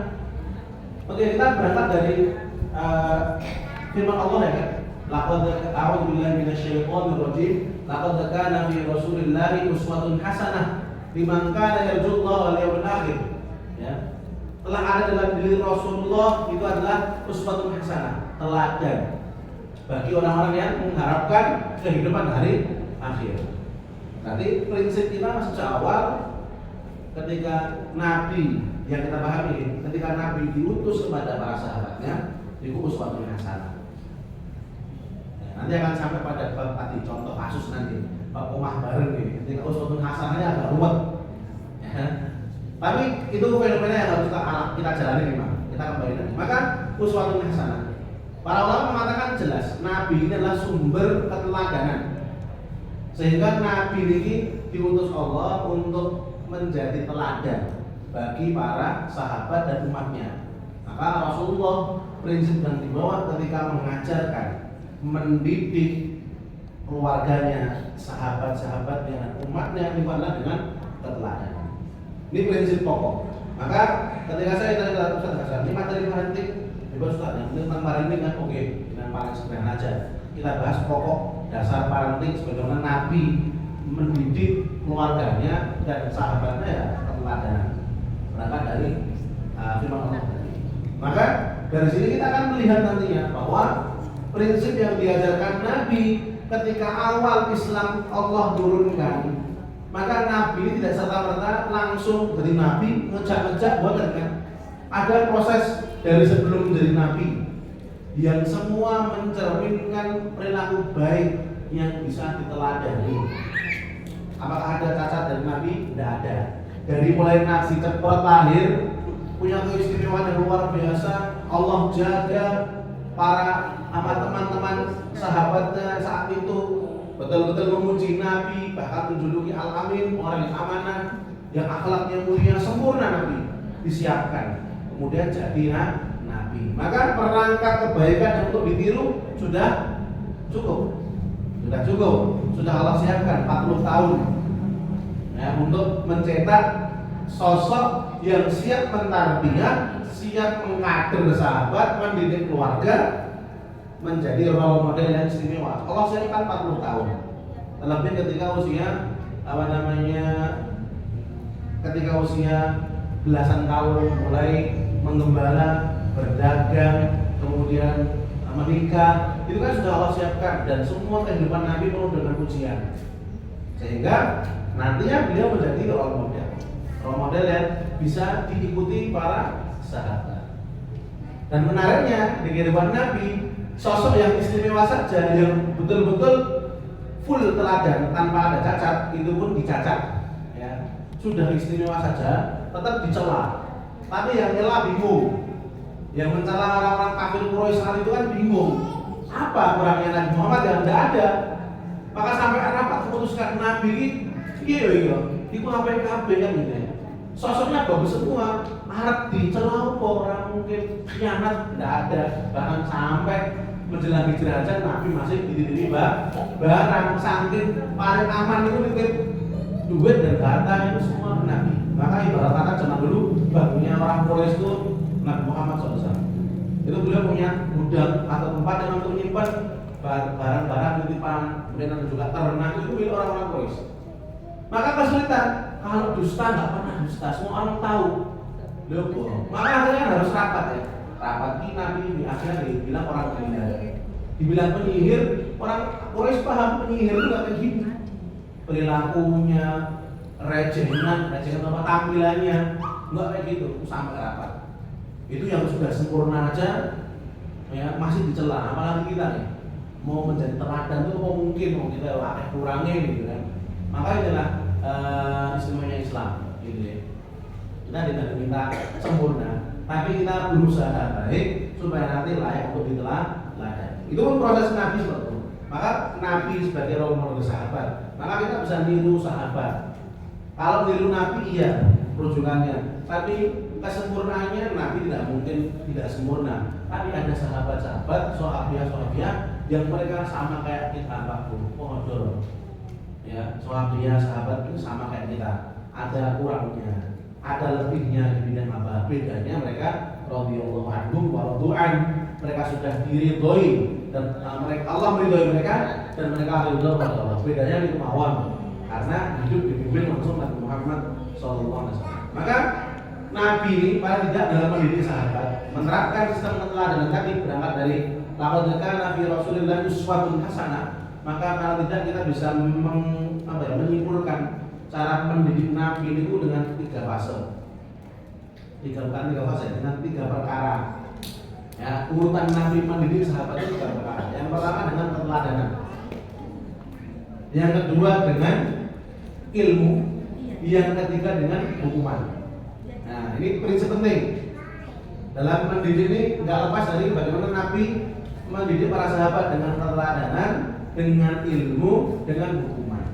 Oke, kita berangkat dari firman Allah ya kan. Laqad a'udzu billahi minasyaitonir rajim. Laqad kana fi Rasulillahi uswatun hasanah liman kana yarjullaha wal yawmil akhir. Ya. Telah ada dalam diri Rasulullah itu adalah uswatun hasanah, teladan bagi orang-orang yang mengharapkan kehidupan hari akhir. Nanti prinsip kita sejak awal ketika Nabi yang kita pahami, ketika Nabi diutus kepada para sahabatnya, itu uswatun hasanah. Nanti akan sampai pada bab tadi contoh kasus nanti bab omah bareng nih, ketika uswatun hasanahnya agak ruwet. Ya. Tapi itu fenomena yang harus kita jalani memang. Kita kembali lagi. Maka uswatun hasanah. Para ulama mengatakan jelas Nabi ini adalah sumber keteladanan. Sehingga Nabi ini diutus Allah untuk menjadi teladan bagi para sahabat dan umatnya. Maka Rasulullah prinsip yang dibawa ketika mengajarkan, mendidik keluarganya, sahabat-sahabatnya dan umatnya itu adalah dengan keteladanan. Ini prinsip pokok. Maka ketika saya tanya ke Ustaz Hasan, ini materi parenting, bebas Ustaz, yang penting tentang parenting kan oke, dengan paling sederhana aja. Kita bahas pokok dasar parenting sebagaimana Nabi mendidik keluarganya dan sahabatnya ya keteladanan. Berangkat dari firman Allah tadi. Maka dari sini kita akan melihat nantinya bahwa prinsip yang diajarkan Nabi ketika awal Islam Allah turunkan, maka Nabi ini tidak serta-merta langsung dari Nabi ngejak-ngejak buatan kan. Ada proses dari sebelum menjadi Nabi yang semua mencerminkan perilaku baik yang bisa diteladani. Apakah ada cacat dari Nabi? Tidak ada. Dari mulai Nabi cepat lahir, punya keistimewaan yang luar biasa. Allah jaga para teman-teman sahabatnya saat itu betul-betul memuji Nabi, bahkan menjuluki Al-Amin, orang yang amanah, yang akhlaknya mulia, sempurna Nabi disiapkan. Kemudian jadi Nabi. Maka perangkat kebaikan untuk ditiru sudah cukup. Sudah Allah siapkan 40 tahun ya, untuk mencetak sosok yang siap mentarbiyah, siap mengkader sahabat, mendidik keluarga, menjadi role model yang istimewa. Allah siapkan 40 tahun. Terlebih ketika usia belasan tahun mulai menggembala, berdagang, kemudian menikah, itu kan sudah Allah siapkan dan semua kehidupan Nabi penuh dengan ujian. Sehingga nantinya beliau menjadi role model yang bisa diikuti para sahabat. Dan menariknya di kehidupan Nabi sosok yang istimewa saja, yang betul-betul full teladan tanpa ada cacat, itu pun dicacat. Ya, sudah istimewa saja, tetap dicela. Tapi yang nyela bingung, yang mencela orang-orang kafir Quraisy saat itu kan bingung. Apa kurangnya Nabi Muhammad yang tidak ada? Maka sampai rapat memutuskan Nabi ini, itu ngapain kabeh kan gitu ya. Sosoknya bagus semua, harap dicela orang mungkin khianat tidak ada, bahkan sampai menjelang hijrah aja Nabi masih diri barang saking paling aman itu nitip duit dan harta itu semua Nabi. Maka ibarat kata zaman dulu bagunya orang Quraisy itu Nabi Muhammad SAW. Itu beliau punya gudang atau tempat yang untuk menyimpan barang-barang titipan, kemudian juga ternak itu milik orang-orang Quraisy. Maka kesulitan, kalau dusta nggak pernah dusta, semua orang tahu. Loh, maka akhirnya harus rapat ya. Rapat ini Nabi akhirnya dibilang orang penyihir. Dibilang penyihir, orang Quraisy paham penyihir itu nggak kayak gitu. Perilakunya, rejehan apa tampilannya, nggak kayak gitu. Sampai rapat. Itu yang sudah sempurna aja, ya masih dicela. Apalagi kita nih, mau menjadi teladan itu kok mungkin mau kita kurangnya gitu kan. Maka itulah istimewanya Islam, gitu ya. Kita tidak diminta sempurna, tapi kita berusaha baik supaya nanti layak untuk diteladan. Itu pun proses Nabi seperti itu. Maka Nabi sebagai role model sahabat, maka kita bisa niru sahabat. Kalau niru Nabi iya rujukannya, tapi kesempurnaannya Nabi tidak mungkin tidak sempurna. Tapi ada sahabat-sahabat, sahabiah yang mereka sama kayak kita, Pak Bu, Pohon ya, sahabat itu sama kayak kita, ada kurangnya, ada lebihnya di bidang apa? Bedanya mereka radhiyallahu anhum wa radu'an, mereka sudah diridhoi dan mereka Allah meridhoi mereka dan mereka ridho kepada Allah. Bedanya itu mawon karena hidup dipimpin langsung Nabi Muhammad sallallahu alaihi wasallam. Maka Nabi ini paling tidak dalam mendidik sahabat menerapkan sistem teladan tadi berangkat dari laqad kana fi Rasulillah uswatun hasanah. Maka kalau tidak kita bisa menyimpulkan cara mendidik Nabi itu dengan 3 fase. Bukan 3 fase, dengan 3 perkara. Ya, urutan Nabi mendidik sahabat itu 3 perkara. Yang pertama dengan keteladanan. Yang kedua dengan ilmu. Yang ketiga dengan hukuman. Nah, ini prinsip penting. Dalam mendidik ini nggak lepas dari bagaimana Nabi mendidik para sahabat dengan keteladanan, dengan ilmu, dengan hukuman.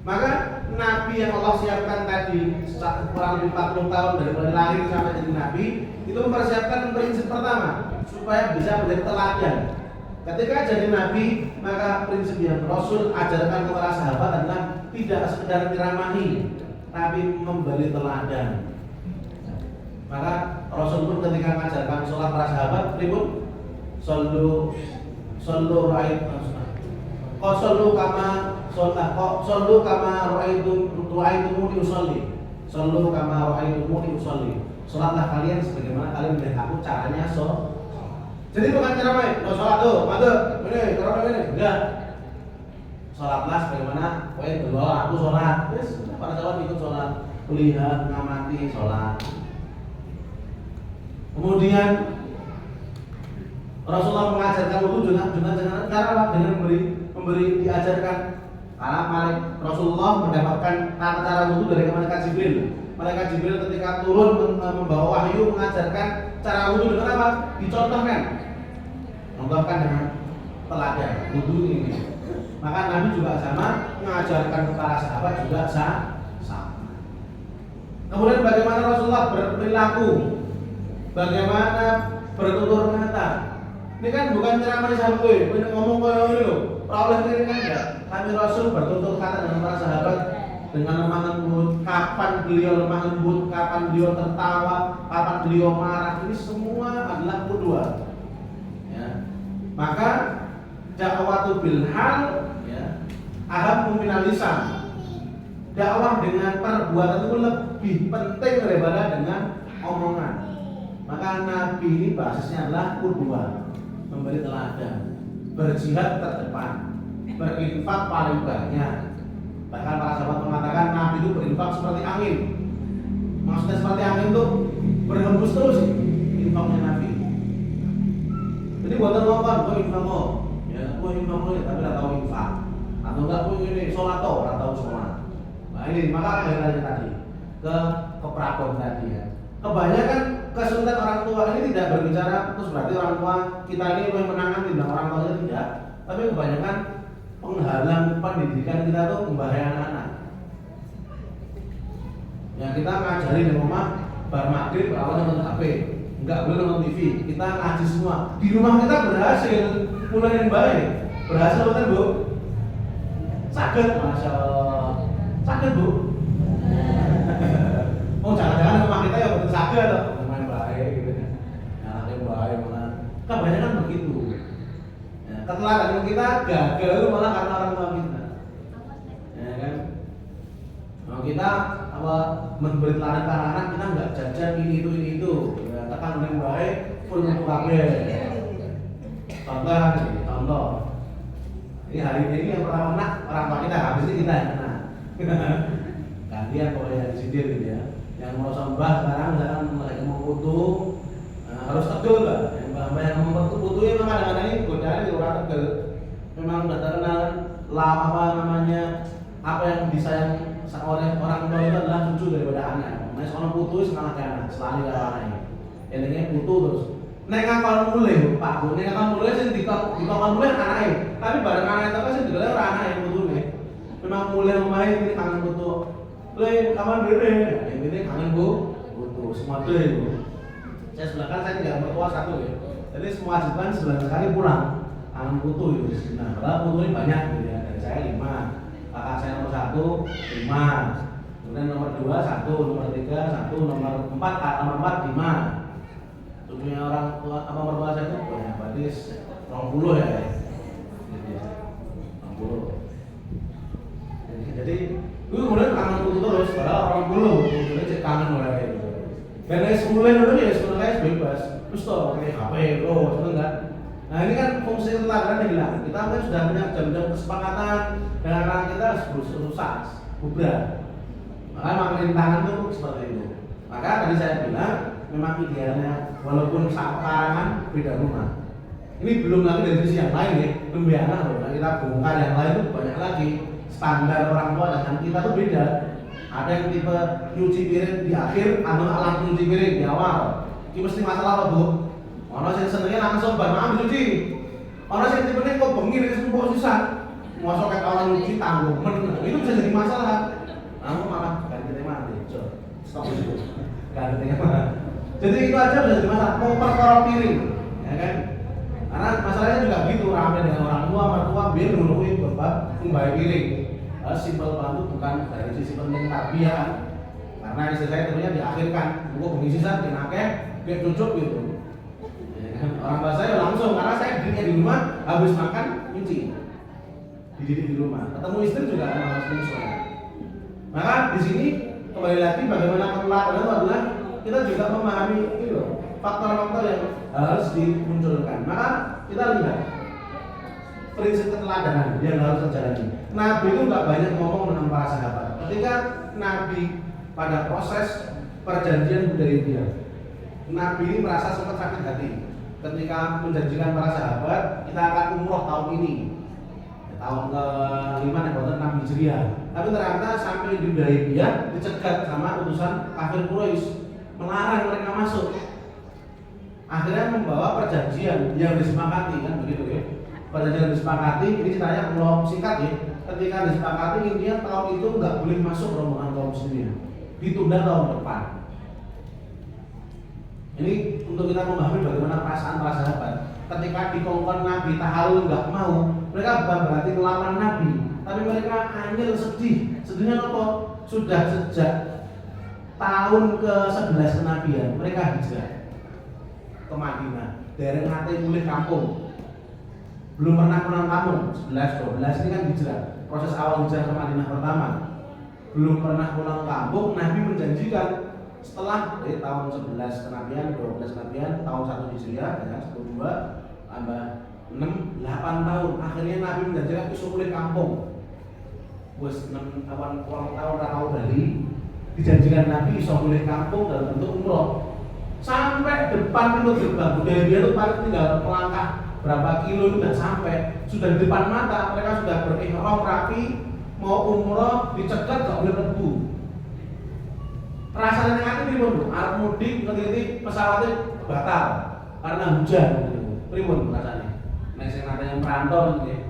Maka Nabi yang Allah siapkan tadi kurang lebih 40 tahun dari mulai lahir sampai jadi Nabi, itu mempersiapkan prinsip pertama supaya bisa menjadi teladan. Ketika jadi Nabi, maka prinsip yang Rasul ajarkan kepada sahabat adalah tidak sekedar diramahi, tapi memberi teladan. Maka Rasul pun ketika mengajarkan sholat para sahabat, ribut, sallu kama ra'aitumuni usolli. Sallu kama ra'aitumuni usolli. Sholatlah kalian sebagaimana kalian melihat aku caranya sholat. Jadi bukan cara main, sholat tuh, mantap, ini, enggak. Sholatlah sebagaimana aku sholat. Yes, para sahabat ikut sholat, melihat, mengamati sholat. Kemudian Rasulullah mengajarkan wudu dengan cara dengan memberi diajarkan. Karena Rasulullah mendapatkan tata cara wudu dari malaikat Jibril. Malaikat Jibril ketika turun membawa wahyu mengajarkan cara wudu dengan apa? Dicontohkan dengan teladan wudu ini. Maka Nabi juga sama mengajarkan kepada sahabat juga sama. Kemudian bagaimana Rasulullah berperilaku, bagaimana bertutur kata. Ini kan bukan ceramah sahabat, ini ngomong kayak ini loh. Oleh ini kan enggak. Kami Rasul bertutur kata dengan para sahabat dengan lemah lembut. Kapan beliau lemah lembut, kapan beliau tertawa, kapan beliau marah, ini semua adalah qudwah. Ya. Maka dakwatu bil hal, ya, aham minal lisan. Dakwah dengan perbuatan itu lebih penting daripada dengan omongan. Maka Nabi ini basisnya adalah qudwah, memberi teladan, berjihad terdepan, berinfak paling banyak. Bahkan para sahabat mengatakan Nabi itu berinfak seperti angin. Maksudnya seperti angin itu berhembus terus infaknya Nabi. Jadi buatan ngomong, gue infak mau, ya gue infak mau, tapi nggak tahu infak, atau enggak gue ini sholat tau, nggak tahu sholat. Nah ini maka kembali tadi ke keprakon tadi ya. Kebanyakan kesulitan orang tua ini tidak berbicara terus berarti orang tua kita ini lebih menangan tidak orang tua tidak, tapi kebanyakan penghalang pendidikan kita tuh membahayakan anak. Ya kita ngajari di rumah bar maghrib awalnya nonton HP, nggak boleh nonton TV, kita ngaji semua. Di rumah kita berhasil, mulai yang baik, berhasil betul bu? Sakit, masya Allah, sakit bu. Oh jangan-jangan rumah kita ya betul sakit atau main baik gitu ya, anaknya baik malah. Kebanyakan begitu. Ya, keteladanan kita gagal itu malah karena orang tua kita. Ya kan? Kalau kita apa memberi teladan ke anak kita nggak jajan ini itu ya, tekan yang baik full untuk kabel. Contoh ini hari ini yang pertama anak orang tua kita, habis ini kita yang kena gantian pokoknya yang disindir gitu ya, yang mau sembah sekarang mereka mau foto harus tegel lah, yang mbak yang mau foto ya memang kadang-kadang ini godaan di orang tegel memang udah terkenal lah apa namanya apa yang disayang oleh orang tua itu adalah cucu daripada anak. Nah, seorang putu setengah anak, selalu ada anaknya. Yang putu terus. Nek ngakon mulai, Pak Bu. Nek ngakon mulai sih dikon mulai anaknya. Tapi bareng anak itu kan sih digelar anak yang putu nih. Memang mulai lumayan ini kangen putu. Le, kapan bere? Yang ini kangen Bu, putu. Semua tuh Bu. Saya sebelah kan saya tinggal mertua satu ya. Jadi semua ajudan sebulan sekali pulang. Kangen putu itu. Nah, padahal putu ini banyak gitu ya. Dari saya 5. Kakak saya nomor 1, 5. Kemudian nomor 2, 1, nomor 3, 1, nomor 4, 5. Cucunya orang tua apa mertua saya itu banyak, berarti 20 ya. Jadi 20. Jadi itu kemudian kangen putu terus, padahal orang dulu cek kangen oleh itu. Dan dari sebulan dulu ya sebenarnya bebas, terus toh pakai HP, terus enggak. Nah ini kan fungsi teladan yang hilang. Kita kan sudah punya jam-jam kesepakatan dengan anak kita rusak, bubar. Maka makin tangan itu seperti itu. Maka tadi saya bilang memang idealnya walaupun sekarang beda rumah. Ini belum lagi dari sisi yang lain ya, pembiayaan loh. Nah, kita bongkar yang lain itu banyak lagi. Standar orang tua dengan kita tuh beda. Ada yang tipe nyuci piring di akhir, anak nyuci piring di awal. Ini mesti masalah apa bu? Orang yang senengnya langsung barang cuci. Orang yang tipe kok bengi dari semua susah. Masuk kayak orang nyuci tanggung itu bisa jadi masalah. Kamu malah ganti tema nanti, stop itu. Ganti tema. Jadi itu aja bisa jadi masalah. Mau perkara piring, ya kan? Karena masalahnya juga gitu, ramai dengan orang tua, mertua, biar nungguin bapak membayar piring. Simpel banget bukan dari sisi penting tarbiyah. Karena istri saya tentunya diakhirkan, buku bengi sisa dinake, kayak cucuk gitu. Orang tua saya langsung karena saya didiknya di rumah habis makan nyuci, dididik di rumah. Ketemu istri juga harus menyesuaikan. Maka di sini kembali lagi bagaimana keteladan itu adalah kita juga memahami ini loh faktor-faktor yang harus dimunculkan. Maka kita lihat prinsip keteladanan yang harus terjalani. Nabi itu nggak banyak ngomong dengan para sahabat. Ketika Nabi pada proses perjanjian Hudaybiyah, Nabi ini merasa sempat sakit hati. Ketika menjanjikan para sahabat, kita akan umroh tahun ini, tahun ke-5 Nabi Hijriah. Tapi ternyata sampai di Hudaybiyah dicegat sama utusan kafir Quraisy, melarang mereka masuk. Akhirnya membawa perjanjian yang disepakati kan begitu ya. Perjanjian yang disepakati ini ceritanya kalau singkat ya. Ketika disepakati intinya tahun itu nggak boleh masuk rombongan kaum muslimin, ditunda tahun depan. Ini untuk kita memahami bagaimana perasaan para sahabat. Ketika dikongkon Nabi tahalul nggak mau, mereka bukan berarti melawan Nabi, tapi mereka hanya sedih. Sedihnya apa? Sudah sejak tahun ke-11 kenabian mereka hijrah ke Madinah. Dari nanti mulai kampung, belum pernah pulang kampung. 11-12 ini kan hijrah. Proses awal hijrah ke Madinah pertama, belum pernah pulang kampung. Nabi menjanjikan setelah dari tahun 11 kenabian, 12 kenabian, tahun 1 Hijriah, ya, 1, 2, tambah 6, 8 tahun. Akhirnya Nabi menjanjikan isu mulai kampung. Wes 6 tahun tahun Bali, dijanjikan Nabi isu mulai kampung dalam bentuk umroh. sampai depan pintu gerbang Hudaybiyah itu paling tinggal melangkah berapa kilo itu nggak sampai, sudah di depan mata mereka sudah berihram rapi mau umroh, dicegat nggak boleh lebu. Rasanya nanti pripun, arep mudik ngerti pesawatnya batal karena hujan, pripun rasanya. Nek sing natanya merantau nggih,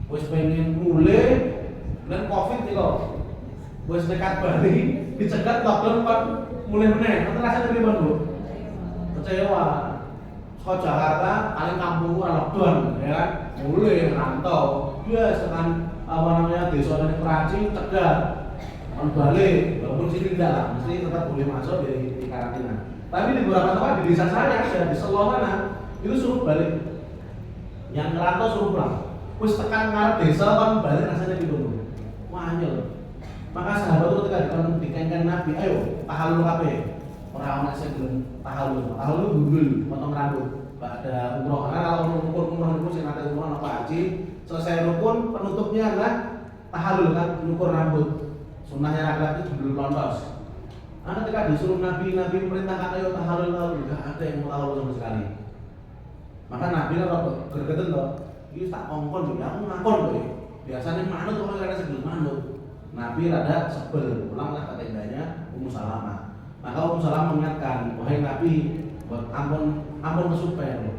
wis pengen mulai dan covid nih kok, wis dekat Bali, dicegat lockdown kan mulai meneh, nanti rasanya pripun Bu? Kecewa. Kok Jakarta, paling kampungku lockdown, ya kan? Mulai merantau, dia sekarang apa namanya desa ini Keraci, Tegal, on balik, walaupun sini tidak lah, mesti tetap boleh masuk di karantina. Tapi di beberapa tempat di desa saya, di Selo sana, itu suruh balik. Yang ngerantau suruh pulang. Wis tekan ngarep desa kan balik rasanya gitu. Wah anyel. Maka sahabat itu ketika dikengken Nabi, ayo tahalul kabeh. Orang sing gelem tahalul gundul, potong rambut. Pada umroh, karena kalau umroh itu sing nate umroh apa haji, selesai rukun penutupnya adalah tahalul kan, nyukur rambut. Sunnahnya laki-laki sebelum lontos. Ketika disuruh Nabi memerintahkan ayo tahalul, enggak ada yang mau tahalul sama sekali. Maka Nabi kan gergeten loh, ini tak kongkon juga, aku ngakon loh. Biasanya manut orang ada sebelum manut. Nabi rada sebel, pulanglah ke tendanya Ummu Salamah. Maka Ummu Salamah mengingatkan, wahai Nabi, buat ampun kesupen.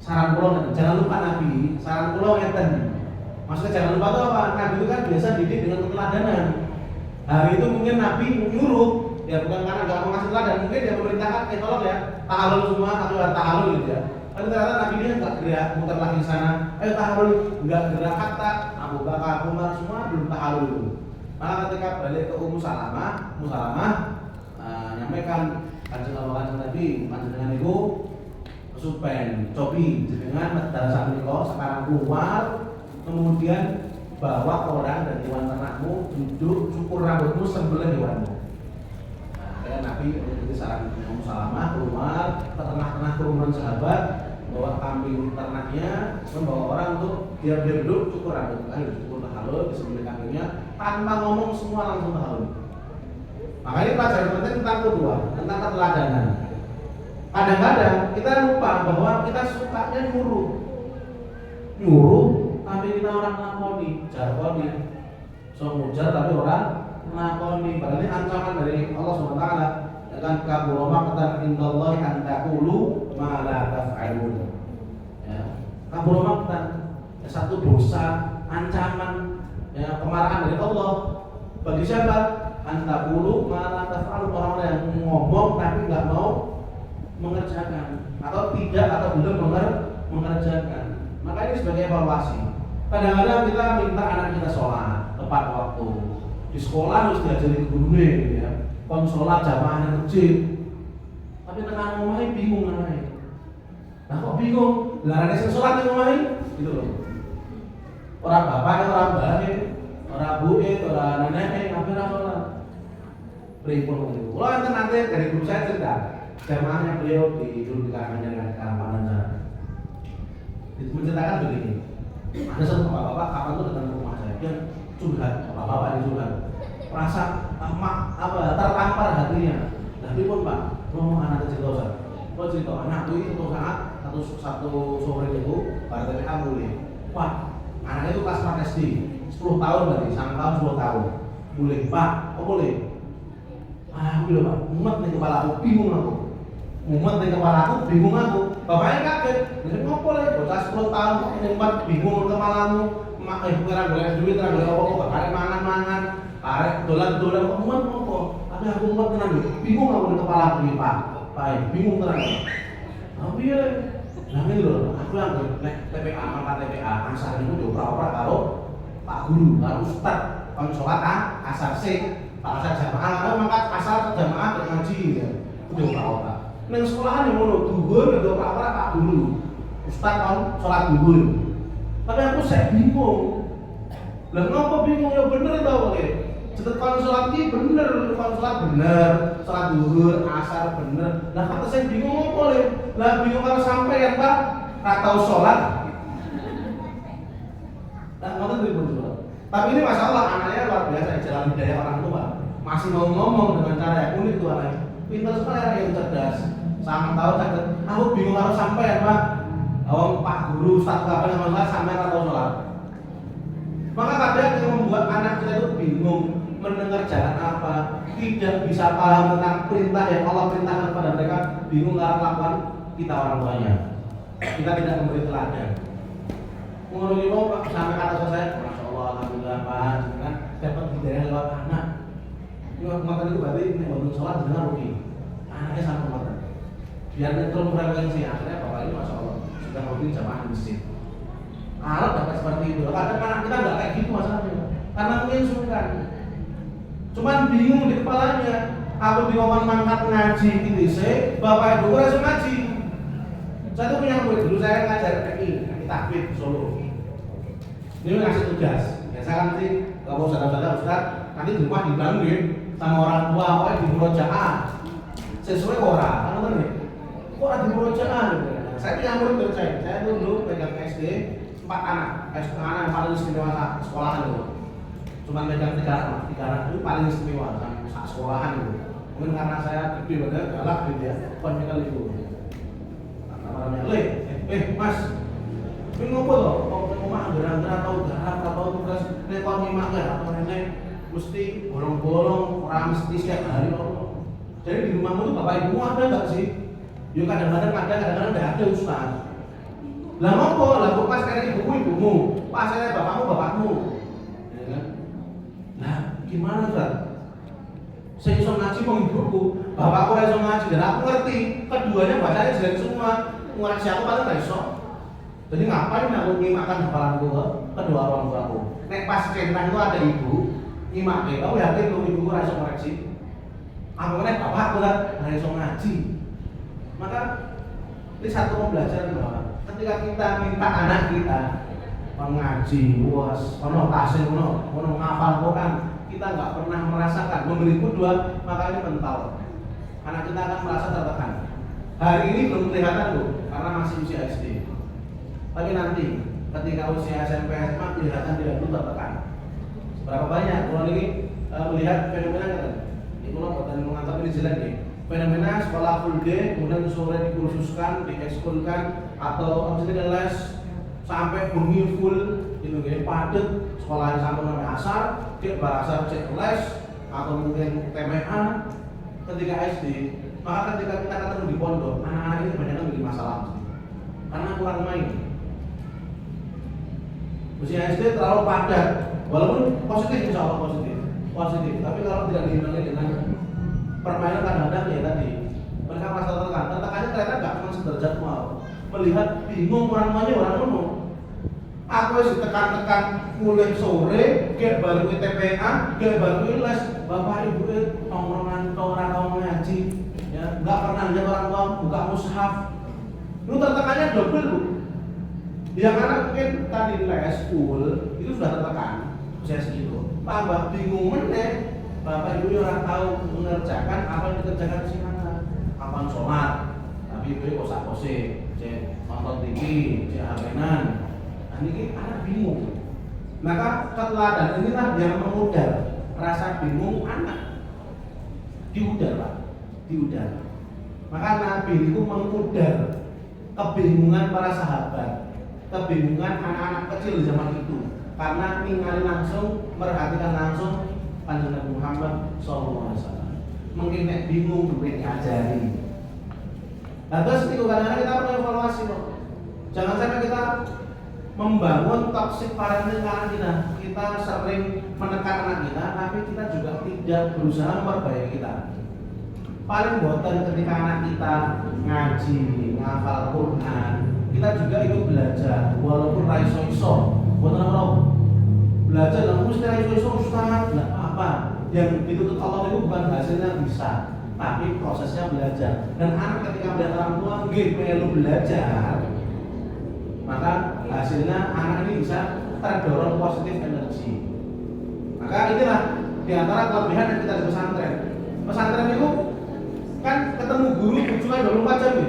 Saran kula jangan lupa Nabi, saran kula ngeten. Maksudnya jangan lupa itu apa? Nabi itu kan biasa didik dengan keteladanan. Hari itu mungkin Nabi menyuruh, ya bukan karena nggak mau ngasih teladan, mungkin dia memerintahkan, tolong ya, tahalul semua, tapi tahalul gitu ya. Tapi ternyata Nabi dia nggak gerak, muter lagi di sana, ayo tahalul, nggak gerak kata, Abu Bakar, Umar semua belum tahalul itu. Maka ketika balik ke Ummu Salamah nyampaikan kanjeng Nabi, panjenengan itu kesupen, cobi dengan dasar menika sekarang keluar, kemudian bawa orang dan hewan ternakmu duduk cukur rambutmu sembelih hewanmu. Nah, Nabi itu saran Ummu Salamah keluar ke tengah-tengah kerumunan sahabat, bawa kambing ternaknya, membawa orang untuk dia duduk cukur rambut, cukur tahalul, disembelih kambingnya tanpa ngomong, semua langsung tahalul. Maka ini pelajaran penting tentang kedua, tentang keteladanan. Kadang-kadang kita lupa bahwa kita sukanya nyuruh, tapi kita orang ngakoni, jargoni, so ngujar tapi orang ngakoni. Padahal ini ancaman dari Allah SWT. Dengan kabur maqtan indallahi an taqulu ma la taf'alun. Ya, kabur maqtan, satu dosa, ancaman, ya, kemarahan dari Allah. Bagi siapa? Antaqulu ma la taf'alun, orang yang ngomong tapi nggak mau mengerjakan atau tidak atau belum mengerjakan. Maka ini sebagai evaluasi. Kadang-kadang kita minta anak kita sholat tepat waktu. Di sekolah harus diajari gurune, ya. Kon sholat jamaah yang masjid. Tapi tekan ngomongnya bingung anaknya. Nah kok bingung? Larane sing sholat yang ngomongnya, gitu loh. Orang bapaknya, orang mbaknya, orang buke, orang neneknya, ngapain ora sholat? Pripun itu? Kalau nanti dari guru saya cerita, jamaahnya beliau dulu di karangan Karampanan sana. Menceritakan begini, ada satu bapak-bapak kapan tuh datang ke rumah saya, dia curhat, bapak-bapak ini curhat, merasa tertampar hatinya. Tapi pun Pak, ngomong anak cerita saya, kok cerita anak itu saat satu sore itu pada TPA mulai, wah anaknya itu kelas 4 SD, 10 tahun berarti, sama tahun 10 tahun, mulai Pak, kok boleh? Aku loh Pak, mumet nih kepala aku, bingung aku. Mumet nih kepala aku, bingung aku. Bapaknya kaget, jadi ngopo lagi, bocah 10 tahun kok mumet, bingung kepalamu. Kira golek duit, kira golek apa-apa, arek mangan-mangan, arek dolan-dolan kok mumet ngopo. Tapi aku mumet tenan, bingung aku di kepala aku nih Pak. Bingung tenan. Tapi ya, nah ini loh, aku yang nek TPA, maka TPA, asar itu dioprak-oprak karo Pak Guru, karo Ustad, kon sholat asar sih. Pak asar jamaah, maka asar jamaah dan ngaji ya, itu dioprak-oprak. Neng sekolahan yang ngono duhur itu apa Pak Guru. Ustaz kan sholat duhur. Tapi aku saya bingung. Lah ngapa bingung ya bener tau oke. Cetet kon sholat iki bener, kon sholat bener, sholat duhur, asar bener. Lah kata saya bingung apa le? Lah bingung kalau sampai ya Pak, ora tau sholat. Nah, ngoten pripun sholat. Tapi ini masalah anaknya luar biasa jalan hidayah orang tua. Masih mau ngomong dengan cara yang unik tuh anaknya. pinter sekali anak yang cerdas. Sama tahu caket. Aku bingung harus sampai Pak. Pak guru Ustaz apa nama sampai atau sholat. Maka kadang yang membuat anak kita itu bingung mendengar jalan apa, tidak bisa paham tentang perintah yang Allah perintahkan kepada mereka, bingung lakukan kita orang tuanya. Kita tidak memberi teladan. Mengenai Pak sampai kata saya, masya Allah, alhamdulillah Pak, kan dapat hidayah lewat anak. Maka itu berarti bangun sholat dengan rugi. Anaknya sama kematan. Biar netral frekuensi akhirnya bapak ini masya Allah sudah rugi jamaah masjid. Kalau dapat seperti itu, kadang anak kita nggak kayak gitu masalahnya, karena mungkin sungkan. Cuman bingung di kepalanya. Aku di momen mangkat ngaji ini bapak ibu langsung ngaji. Saya tuh punya murid dulu, saya ngajar PI takbir Solo. Ini ngasih tugas. Biasa kan nanti kalau saudara-saudara Ustaz, nanti di rumah dibangun sama orang tua, pokoknya di murojaah. Sesuai orang, kan nonton nih. Kok ada di murojaah? Saya punya murid saya dulu pegang SD 4 anak, anak yang paling istimewa sekolahan dulu. Cuma pegang 3 anak itu paling istimewa sama sekolahan dulu. Mungkin karena saya gede banget, galak gitu ya, konjekal itu. Namanya Mas, ini ngopo loh? Kalau rumah gerang-gerang atau garap atau tugas nekor nyimaknya atau nenek mesti bolong-bolong, orang mesti setiap hari loh. Jadi di rumahmu tuh bapak ibumu ada nggak sih? Yuk kadang-kadang ada, kadang-kadang nggak ada Ustaz. Lah ngopo? Lah kok pas kalian ibumu, pas saya bapakmu. Ya kan? Nah, gimana Ustaz? Saya iso ngaji mau ibuku, bapakku iso ngaji dan aku ngerti. Keduanya bacanya jelek semua. Ngaji aku paling nggak iso. Jadi ngapain aku nyimakkan hafalanku ke kedua orang tuaku? Nek pas centang itu ada ibu nyimak, kamu yakin tuh ibuku iso koreksi? Aku nek bapakku kan iso ngaji. Maka ini satu pembelajaran bahwa ketika kita minta anak kita mengaji, ono tasih, ono ngafal Quran, kita nggak pernah merasakan memberi kedua, maka ini mental. Anak kita akan merasa tertekan. Hari ini belum kelihatan loh, karena masih usia SD. Tapi nanti ketika usia SMP SMA kelihatan tidak perlu tertekan. Berapa banyak? Kalau ini melihat fenomena kan? Ini kalau buatan mengantar ini jelek nih. Fenomena sekolah full day, kemudian sore dikursuskan, diekskulkan, atau misalnya les sampai bengi full, itu kayak padat sekolahnya sampai sampai asar, cek bahasa cek les, atau mungkin TMA ketika SD. Maka ketika kita ketemu di pondok, anak-anak ini kebanyakan bikin masalah karena kurang main. Usia SD terlalu padat, walaupun positif, insya Allah positif. Tapi kalau tidak diimbangi dengan permainan kadang-kadang ya tadi mereka merasa tertekannya ternyata nggak cuma sederajat mau melihat bingung orang tuanya orang ngomong. Aku harus ditekan-tekan mulai sore, kayak baru ke TPA, kayak baru les, bapak ibu tongkrongan orang ngaji, ya nggak pernah lihat orang tua buka mushaf. Lu tertekannya double lu. Yang anak mungkin tadi les full itu sudah tertekan, usia segitu. Tambah bingung meneh. Bapak ibu orang tahu mengerjakan apa yang dikerjakan si anak. Kapan sholat, tapi ibu kosak-kosik, nonton TV, HP-an. Nah ini anak bingung. Maka keteladan inilah yang mengudar rasa bingung anak. Diudar Pak, diudar. Maka Nabi itu mengudar kebingungan para sahabat, kebingungan anak-anak kecil di zaman itu, karena ningali langsung, merhatikan langsung Kanjeng Nabi Muhammad SAW. Mungkin nek bingung duwe diajari. Nah terus itu kadang-kadang kita perlu evaluasi kok. Jangan sampai kita membangun toxic parenting anak kita. Kita sering menekan anak kita, tapi kita juga tidak berusaha memperbaiki kita. Paling boten ketika anak kita ngaji, ngafal Quran, kita juga ikut belajar, walaupun raiso-iso, boten apa belajar dan mesti raiso-iso Ustaz, nggak apa. Yang dituntut Allah itu bukan hasilnya bisa, tapi prosesnya belajar. Dan anak ketika melihat orang tua perlu belajar, maka hasilnya anak ini bisa terdorong positif energi. Maka inilah diantara kelebihan yang kita di pesantren. Pesantren itu kan ketemu guru tujuan 24 jam ya.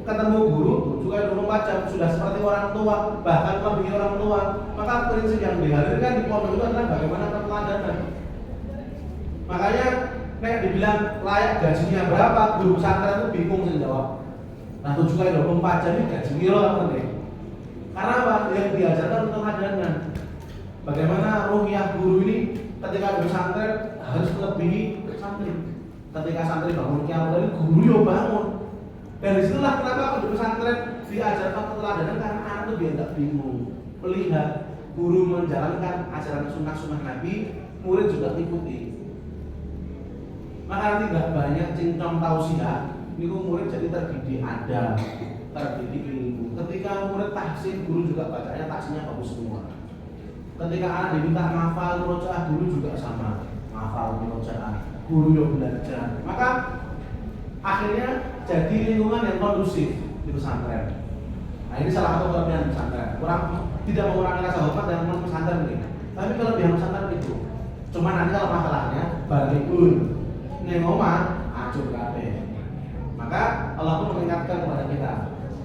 Ketemu guru tujuan 24 jam sudah seperti orang tua, bahkan lebih orang tua. Maka prinsip yang dihadirkan di pondok itu adalah bagaimana keteladanan. Makanya nek dibilang layak gajinya berapa, guru pesantren itu bingung sih jawab. Nah 7 kali 24 jam ini gaji kilo apa nih? Karena apa? Yang diajarkan untuk teladan. Bagaimana ruhiyah guru ini ketika di pesantren harus melebihi santri. Ketika santri bangun kiamat dari guru yo bangun. Dan disitulah kenapa di pesantren diajarkan keteladanan, karena anak itu biar tidak bingung melihat guru menjalankan ajaran sunnah Nabi, murid juga ikuti. Maka nanti nggak banyak cincong tausiah, ini murid jadi terdidik adab, terdidik ilmu. Ketika murid tahsin, guru juga bacanya tahsinnya bagus semua. Ketika anak diminta hafal murojaah, guru juga sama hafal murojaah, guru yang belajar. Maka akhirnya jadi lingkungan yang kondusif di pesantren. Nah ini salah satu kelebihan pesantren. Kurang tidak mengurangi rasa hormat dan pesantren ini. Tapi kelebihan pesantren itu, cuma nanti kalau masalahnya balikun, nengoma, acur kabeh. Maka Allah pun mengingatkan kepada kita,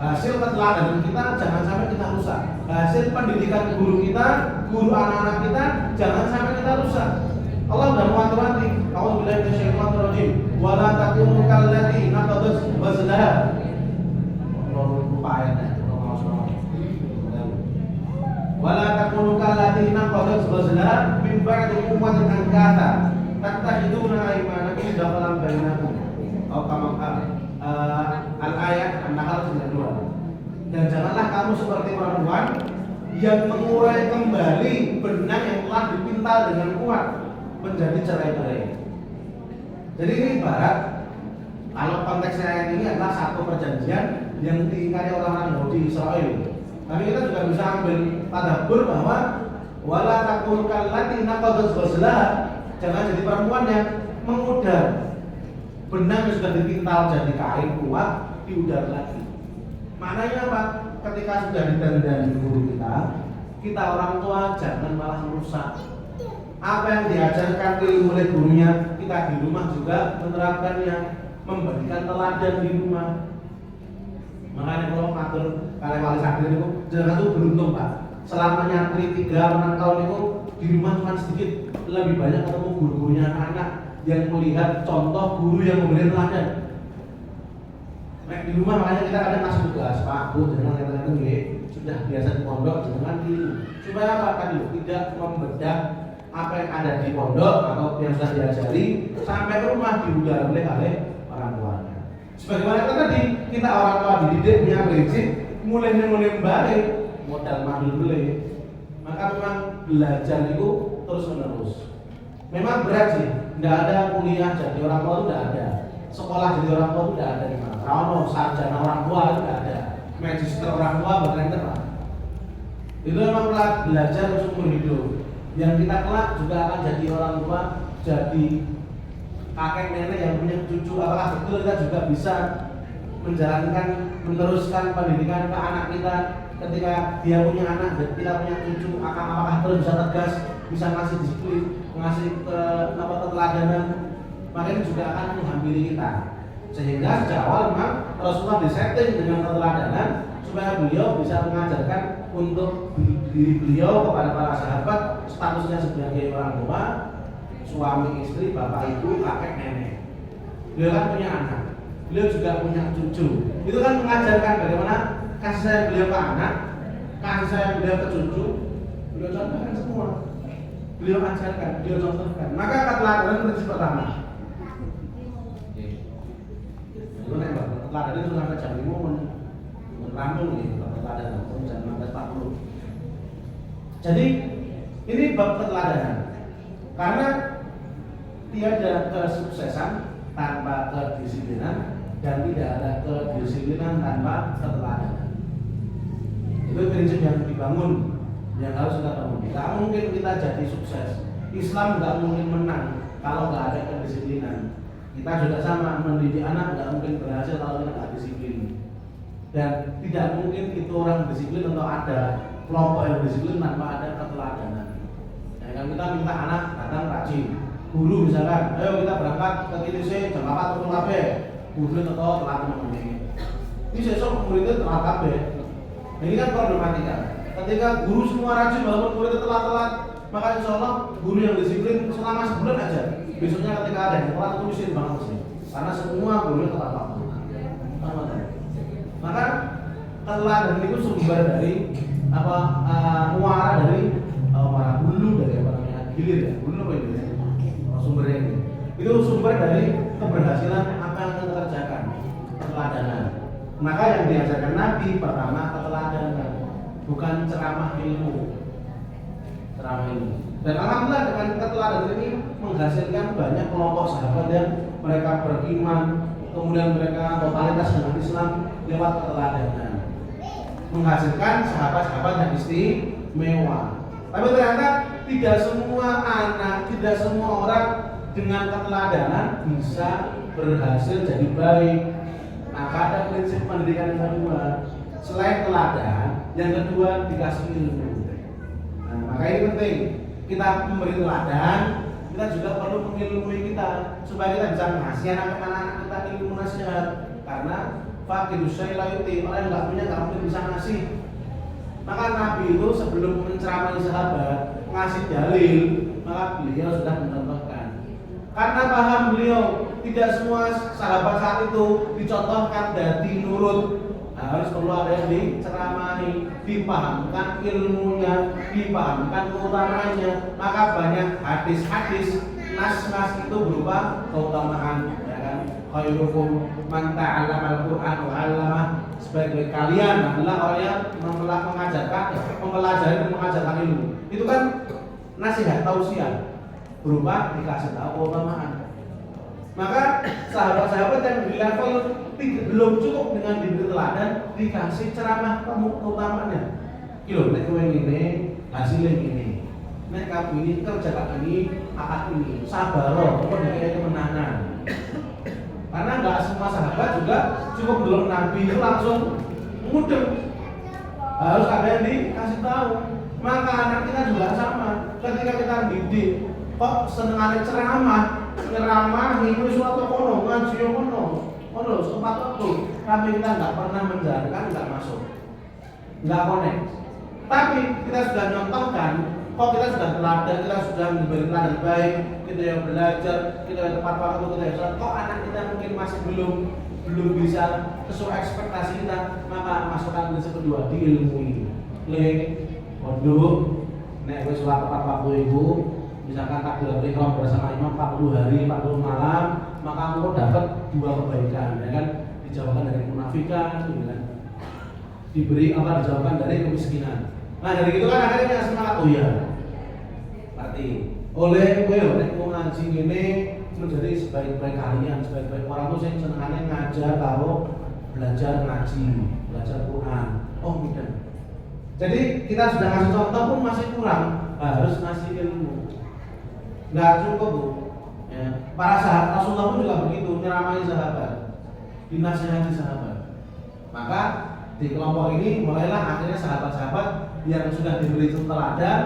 hasil keteladanan kita jangan sampai kita rusak. Hasil pendidikan guru kita, guru anak-anak kita, jangan sampai kita rusak. Allah sudah mewanti-wanti, a'udzubillahi minasyaitonir rajim, wa la takunu kallati naqadat ghazlaha. Lupa ayatnya. Wa la takunu kallati naqadat ghazlaha min ba'di quwwatin ankatha tattakhiduna aymanakum dakhalan bainakum. Oh, al-ayat An-Nahl 92. Dan janganlah kamu seperti perempuan yang mengurai kembali benang yang telah dipintal dengan kuat menjadi cerai-berai. Jadi ini ibarat, kalau konteksnya ayat ini adalah satu perjanjian yang diingkari orang-orang Yahudi Israel. Tapi kita juga bisa ambil tadabbur bahwa wala takunu kallati naqadat ghazlaha, jangan jadi perempuan yang mengudar benang yang sudah dipintal jadi kain kuat diudar lagi. Maknanya apa? Ketika sudah ditandani guru kita orang tua jangan malah merusak. Apa yang diajarkan ilmu oleh gurunya, kita di rumah juga menerapkannya, memberikan teladan di rumah. Makanya kalau ngatur kalian wali santri itu, jangan tuh beruntung Pak. Selama nyantri 3-6 tahun itu di rumah cuma sedikit, lebih banyak ketemu guru-gurunya anak-anak yang melihat contoh guru yang memberi teladan. Nah, di rumah makanya kita kadang ngasih tugas, Pak, Bu, jangan kata-kata sudah biasa di pondok, jangan tiru. Supaya apa tadi? Tidak membedah apa yang ada di pondok atau yang sudah diajari sampai ke rumah diudara oleh orang tuanya. Sebagaimana tadi kita orang tua dididik punya prinsip mulai balik modal mandul beli. Maka memang belajar itu terus menerus. Memang berat sih, tidak ada kuliah jadi orang tua itu tidak ada. Sekolah jadi orang tua itu tidak ada di mana. Kalau sarjana orang tua itu tidak ada. Magister orang tua berkaitan Pak. Itu memang belajar seumur hidup. Yang kita kelak juga akan jadi orang tua, jadi kakek nenek yang punya cucu. Apakah betul kita juga bisa menjalankan, meneruskan pendidikan ke anak kita ketika dia punya anak dan kita punya cucu? Apakah terus bisa tegas, bisa ngasih disiplin, ngasih keteladanan? Maka ini juga akan menghampiri kita. Sehingga sejak awal memang Rasulullah disetting dengan keteladanan supaya beliau bisa mengajarkan untuk diri beliau kepada para sahabat statusnya sebagai orang tua, suami istri, bapak ibu, kakek nenek. Beliau kan punya anak, beliau juga punya cucu. Itu kan mengajarkan bagaimana kasih sayang beliau ke anak, kasih sayang beliau ke cucu. Beliau contohkan semua, beliau ajarkan, beliau contohkan. Maka keteladanan prinsip pertama. Itu nek teladan itu sampai jam 5 rampung nih teladan jam 16.40. Jadi ini bab keteladanan. Karena tiada kesuksesan tanpa kedisiplinan dan tidak ada kedisiplinan tanpa keteladanan. Itu prinsip yang dibangun, yang harus kita bangun. Tidak mungkin kita jadi sukses. Islam tidak mungkin menang kalau nggak ada kedisiplinan. Kita juga sama, mendidik anak tidak mungkin berhasil kalau kita nggak disiplin. Dan tidak mungkin itu orang disiplin atau ada kelompok yang disiplin tanpa ada keteladanan. Ya kan kita minta anak datang rajin. Guru misalkan, ayo kita berangkat ke TTC jam 4 atau KB. Guru tetap telat memenuhi. Ini sesok muridnya telat KB. Ini kan problematika. Ketika guru semua rajin walaupun muridnya telat-telat, maka insya Allah guru yang disiplin selama sebulan aja besoknya ketika ada yang telat itu mesti banget sih, karena semua boleh tepat waktu. Maka keteladan itu sumber dari muara dari hulu dari apa namanya hilir ya, hulu apa itu ya? Sumbernya itu sumber dari keberhasilan apa yang kita kerjakan, keteladanan. Maka yang diajarkan Nabi pertama keteladanan, bukan ceramah ilmu. Dan alhamdulillah dengan keteladanan ini menghasilkan banyak kelompok sahabat yang mereka beriman, kemudian mereka totalitas dengan Islam lewat keteladanan, menghasilkan sahabat-sahabat yang istimewa. Tapi ternyata tidak semua anak, tidak semua orang dengan keteladanan bisa berhasil jadi baik. Maka ada prinsip pendidikan yang kedua, selain teladan, yang kedua dikasih ilmu. Nah, maka ini penting, kita memberi teladan, kita juga perlu mengilmui kita supaya kita bisa ngasih anak-anak kita ilmu nasihat. Karena fakidus syai'layuti, orang yang nggak punya nggak mungkin bisa ngasih. Maka Nabi itu sebelum menceramai sahabat ngasih dalil, maka beliau sudah mencontohkan. Karena paham beliau tidak semua sahabat saat itu dicontohkan dari nurut. Harus perlu ada yang diceramahi, dipahamkan ilmunya, dipahamkan keutamanya. Maka banyak hadis-hadis, nas-nas itu berupa keutamaan, ya kan? Khairukum man ta'allama al-Qur'an wa 'allamah. Sebaik-baik kalian adalah orang yang mempelajari dan mengajarkan ilmu. Itu kan nasihat tausiah berupa dikasih tahu keutamaan. Maka sahabat-sahabat yang di level belum cukup dengan diberi teladan, dikasih ceramah keutamaannya. Kilo, nek kowe ngene, hasilnya gini. Nek kamu ini kerja ini, akad ini, sabar loh, kok dikira kemenangan. Karena nggak semua sahabat juga cukup belum Nabi itu langsung mudeng. Harus ada yang dikasih tahu. Maka anak kita juga sama. Ketika kita didik, kok senengane ceramah itu suatu kono, ngaji kono, sempat waktu. Tapi kita nggak pernah menjalankan, nggak masuk, nggak connect. Tapi kita sudah nyontohkan, kok kita sudah teladan, kita sudah memberi teladan baik, kita yang belajar, kita yang tepat waktu, kita yang sholat. Kok anak kita mungkin masih belum bisa sesuai ekspektasi kita, maka masukkan prinsip kedua, diilmui. Waduh, nek wis sholat tepat waktu itu, misalkan takbiratul ihram bersama imam 40 hari 40 malam, maka engkau dapat 2 kebaikan, ya kan? Dijauhkan dari kemunafikan, gitu kan? Dijauhkan dari kemiskinan. Nah dari itu kan akhirnya semangat, oh iya, berarti oleh nek mau ngaji ini menjadi sebaik-baik kalian, sebaik-baik orang tuh yang senangannya ngajar tahu, belajar ngaji, belajar Quran. Oh mudah. Jadi kita sudah ngasih contoh pun masih kurang, harus ngasih ilmu. Nggak cukup Bu. Ya. Para sahabat Rasulullah pun juga begitu, nyeramai sahabat, dinasihati sahabat. Maka di kelompok ini mulailah akhirnya sahabat-sahabat yang sudah diberi teladan,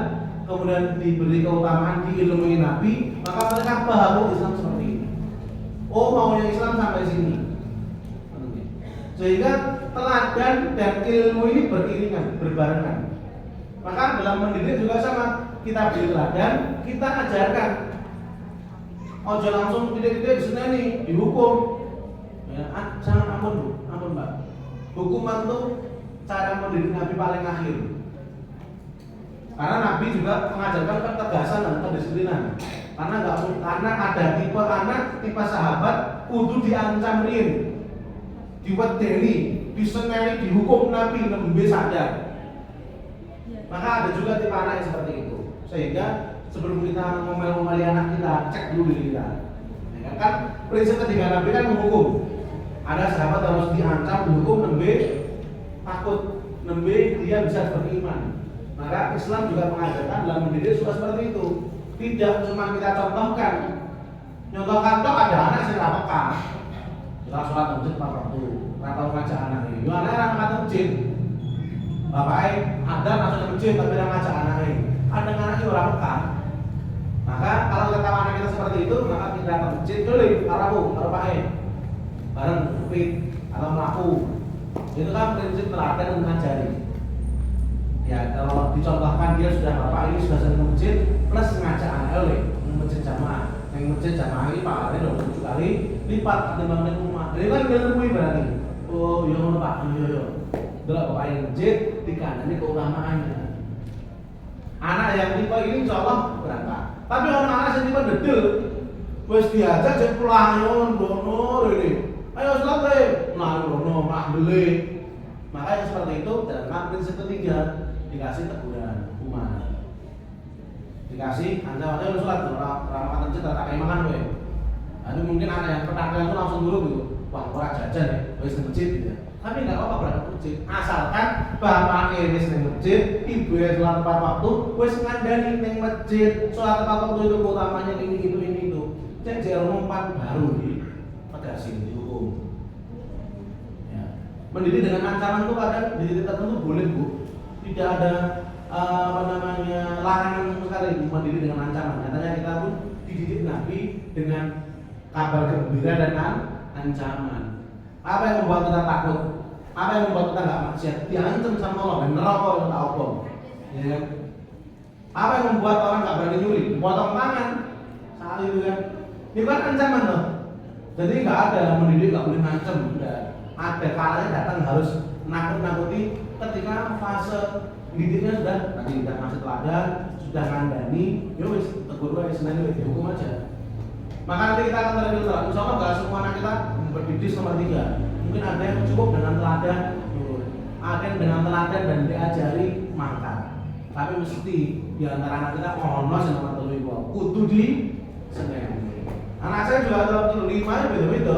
kemudian diberi keutamaan, diilmui Nabi, maka mereka paham Islam seperti ini. Oh maunya Islam sampai sini. Sehingga teladan dan ilmu ini beriringan, berbarengan. Maka dalam mendidik juga sama. Kita beri teladan, kita ajarkan. Ojo langsung tidak-tidak diseneni, dihukum. Ya, jangan ampun Mbak. Hukuman itu cara mendidik Nabi paling akhir. Karena Nabi juga mengajarkan ketegasan dan kedisiplinan. Karena ada tipe anak, tipe sahabat kudu diancam rin, diwedeni, diseneni, dihukum Nabi nembe sadar. Maka ada juga tipe anak yang seperti itu. Sehingga sebelum kita ngomel-ngomeli anak kita, cek dulu diri kita. Ya, kan prinsip ketiga Nabi kan menghukum. Ada sahabat harus diancam, dihukum, nembe takut, nembe dia bisa beriman. Maka Islam juga mengajarkan dalam mendidik juga seperti itu. Tidak cuma kita contohkan. Contohkan toh ada anak yang tidak peka. Kita sholat masjid 4 waktu, atau ngajak anak ini. Gimana anak ngajak masjid? Bapaknya ada langsung ke masjid tapi dia ngajak anak ini. Ada anak itu orang peka. Maka kalau kita tahu anak kita seperti itu, maka kita ke masjid dulu, arabu, bapaknya bareng fit atau melaku. Itu kan prinsip teladan dan mengajari. Ya kalau dicontohkan dia sudah bapak ini sudah sering ke masjid plus ngajak anak oleh masjid jamaah. yang masjid jamaah ini pahalanya 27 kali lipat ketimbang yang rumah. Jadi kan ilmu berarti. Oh iya Pak, iya. Delok bapak yang masjid dikandani keutamaannya. Anak yang tipe ini insya Allah berangkat. Tapi orang anak yang tipe dedel, wes diajak jadi pulang dono ini. Ayo selesai, nah dono mah beli. Makanya seperti itu dan prinsip ketiga dikasih teguran hukuman. Dikasih ancaman aja sholat orang makan masjid tak kayak makan gue. Lalu mungkin anak yang petaka itu langsung dulu gitu, wah orang jajan ya, wes masjid gitu. Tapi nggak apa-apa berangkat masjid, asalkan bapak wes neng masjid, ibu ya sholat tepat waktu, wes ngandani neng masjid, sholat tepat waktu itu utamanya ini itu. Cek jalan umpan baru di pedasin dihukum. Ya. Mendidik dengan ancaman itu kadang di titik tertentu boleh bu, tidak ada larangan sekali mendidik dengan ancaman. Nyatanya kita pun dididik Nabi dengan kabar gembira dan ancaman. Apa yang membuat kita takut? Apa yang membuat kita nggak maksiat? Diancam sama Allah dan neraka yang tak opong. Ya. Apa yang membuat orang nggak berani nyuri? Potong tangan saat itu kan? Itu kan ancaman loh. Jadi nggak ada mendidik nggak boleh ngancam. Ada kalanya datang harus nakut-nakuti ketika fase didiknya sudah tadi tidak masih teladan, sudah ngandani, ya wis tegur wae seneng dihukum aja. Maka nanti kita akan terlebih dahulu. Insya Allah nggak semua anak kita berdidik nomor 3. Mungkin ada yang cukup dengan teladan, ada yang dengan teladan dan diajari makan. Tapi mesti di antara anak kita ono sing nomor 3 iku kudu di seneng. Anak saya juga ada 5 beda-beda.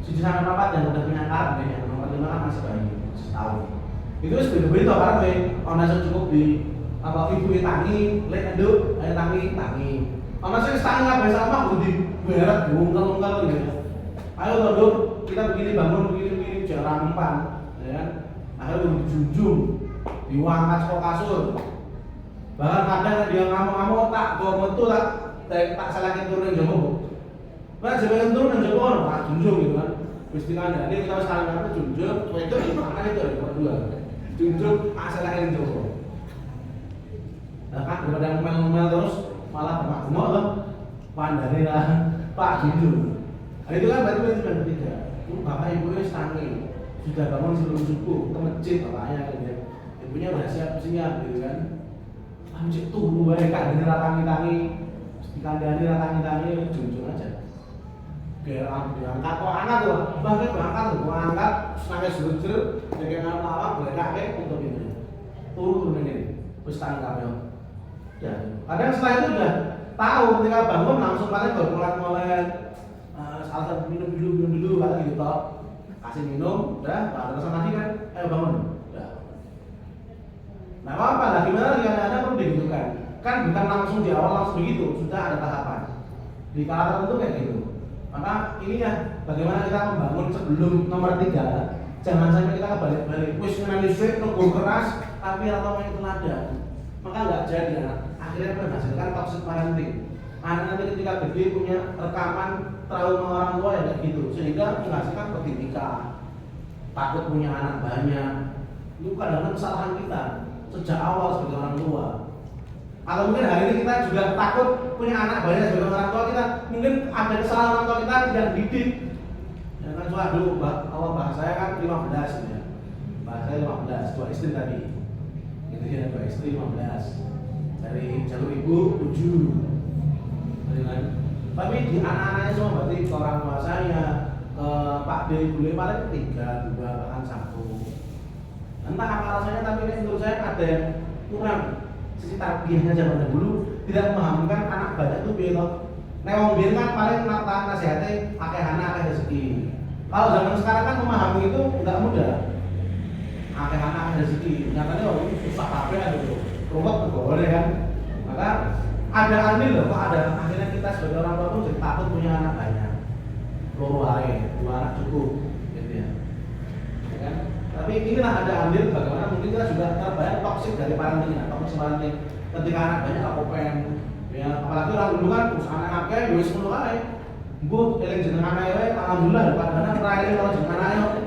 Siji sampai 4 yang udah punya kartu, yang nomor 5 kan masih bayi, masih tahun. Itu beda-beda karena ono sing cukup di apa ibu tangi, lek nduk, ayo tangi. Ono sing tangi kabeh sama kudu beret bungkel-bungkel gitu. Ayo nduk, kita begini begini jarang umpan, ya kan? Akhirnya dijunjung, diangkat ke kasur. Bahkan kadang dia ngamuk-ngamuk tak bawa metu tak salahin turun yang jauh. Nah, jangan turun yang jauh, tak junjung gitu kan. Mesti kan ini kita sekarang apa junjung, itu di mana itu ada 2. Junjung salahin jauh. Nah kan daripada ngomel-ngomel terus malah gemuk loh. Pandai lah Pak junjung. Nah, itu kan berarti prinsip yang ketiga. Bapak ibunya stangi sudah bangun sebelum subuh ke masjid bapaknya gitu. Ibunya udah siap-siap gitu kan. Masjid tunggu bae kan ini ratangi-tangi. Dikandani ratangi-tangi junjung aja. Biar diangkat kok anak tuh. Bahkan berangkat tuh angkat nangis jujur dengan lawak berekake untuk ini. Turun ini. Wis tangi kabeh. Ya. Kadang setelah itu udah tahu ketika bangun langsung paling bermolat-molat. Salah satu minum dulu kata gitu toh. Kasih minum, udah, kalau rasa mati kan, ayo bangun, udah. Nah apa lah, gimana kadang-kadang perlu digitukan. Kan bukan langsung di awal langsung begitu, sudah ada tahapan. Di kala tertentu kayak gitu. Maka ini ya, bagaimana kita membangun sebelum nomor 3. Jangan sampai kita balik-balik. Wis ngelisik, nunggu keras, tapi atau main teladan. Maka nggak jadi anak. Akhirnya menghasilkan toxic parenting. Anak nanti ketika gede punya rekaman trauma orang tua ya kayak gitu, sehingga menghasilkan pertikaian, takut punya anak banyak. Itu kadang-kadang kesalahan kita sejak awal sebagai orang tua. Atau mungkin hari ini kita juga takut punya anak banyak sebagai orang tua kita. Mungkin ada kesalahan orang tua kita tidak didik. Ya kan soal dulu awal bahasa saya kan 15 ya. Bahasa saya 15, 2 istri tadi. Itu ya 2 istri 15. Dari jalur ibu 7. Tapi di anak-anaknya semua berarti ke orang tua saya, ke Pak D, Ibu Le paling 3, 2, bahkan 1. Entah apa alasannya, tapi menurut saya ada yang kurang. Sisi tarbiyahnya zaman dahulu tidak memahamkan anak banyak itu biar newong biar kan paling nasihatnya akeh anak akeh rezeki. Kalau zaman sekarang kan memahami itu nggak mudah. Akeh anak akeh rezeki, nyatanya susah kabeh itu, ruwet boleh kan. Maka ada andil loh, kok ada akhirnya kita sebagai orang tua pun jadi takut punya anak banyak. Loro ae, 2 anak cukup, gitu ya. Ya kan? Tapi inilah ada andil bagaimana mungkin kita juga terbayang toksik dari parenting, toksik parenting. Ketika anak banyak kepopen, ya apalagi orang dulu kan usaha anak akeh, ya wis ngono ae. Mbok eling jeneng anake wae, alhamdulillah padahal terakhir kalau jeneng anake.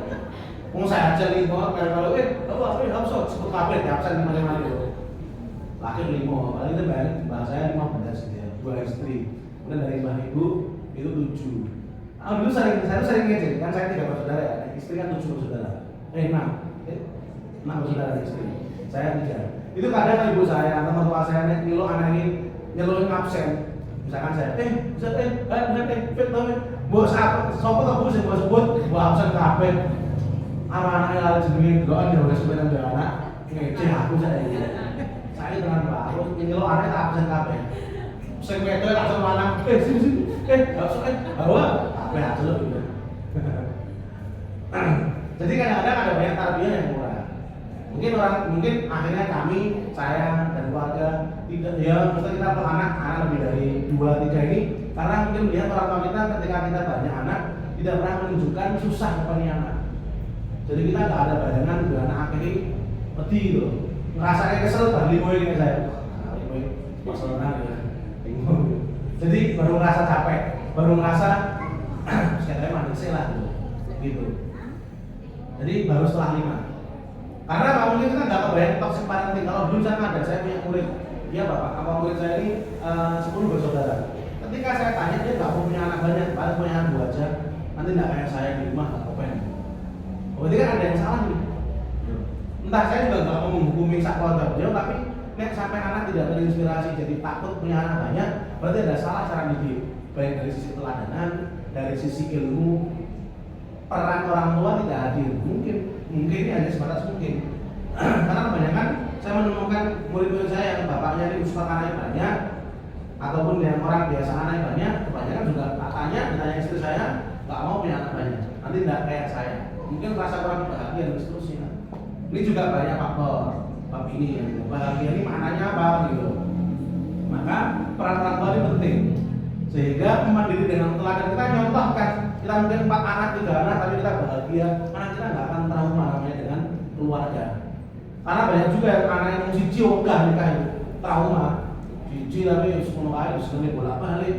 Wong saya aja 5, kalau apa harus sebut kabeh ya absen 5 lahir 5, paling itu bahasanya 15 gitu ya, 2 istri. kemudian dari mbah ibu itu 7. Dulu saya sering ngejek, kan saya 3 bersaudara ya, istri kan 7 bersaudara, 6 bersaudara istri, saya 3. Itu kadang ibu saya, teman tua saya nyeluk anak ini nyelurin absen, misalkan saya, fit tau buat sopo tau bu, saya sebut buat absen kabeh, anak-anaknya lari jenengin doan ya udah sebenarnya anak ngejek aku saya dengan baru nyeluk anaknya tak absen kabeh. Sing wedok langsung lanang, sini, bawa kabeh aja lho. Jadi kadang-kadang ada banyak tarbiyah yang kurang. Mungkin akhirnya kami, saya dan keluarga tidak ya, mesti kita per anak lebih dari 2-3 ini karena mungkin melihat orang tua kita ketika kita banyak anak tidak pernah menunjukkan susah kepada anak. Jadi kita nggak ada bayangan dua anak akhirnya peti gitu, ngerasa kayak kesel balik limoy kayak saya, limoy masalah ya, jadi baru ngerasa capek, baru ngerasa sekalian manusia lah gitu. Jadi baru setelah 5. Karena Pak mungkin kita nggak kebayang toxic parenting. Kalau dulu saya ada, saya punya murid, iya bapak, apa murid saya ini 10 bersaudara. Ketika saya tanya dia nggak mau punya anak banyak, paling punya anak 2 aja. Nanti nggak kayak saya di rumah nggak kepen. Berarti kan ada yang salah nih. Entah saya juga nggak mau menghukumi sak keluarga beliau, tapi nek sampai anak tidak terinspirasi jadi takut punya anak banyak, berarti ada salah cara didik. Baik dari sisi teladanan, dari sisi ilmu, peran orang tua tidak hadir. Mungkin ini hanya sebatas mungkin. Karena kebanyakan saya menemukan murid-murid saya yang bapaknya ini ustaz anaknya banyak, ataupun yang orang biasa anaknya banyak, kebanyakan juga ditanya istri saya nggak mau punya anak banyak, nanti nggak kayak saya, mungkin rasa kurang bahagia dan seterusnya. Ini juga banyak faktor bab ini ya. Bahagia ini maknanya apa gitu. Maka peran orang tua ini penting, sehingga memandiri dengan teladan. Kita nyontohkan, kita mungkin 4 anak 3 anak tapi kita bahagia, anak kita nggak akan trauma namanya dengan keluarga. Karena banyak juga anak yang siji ogah nikah itu trauma, siji tapi sepuluh kali sekali bolak-balik,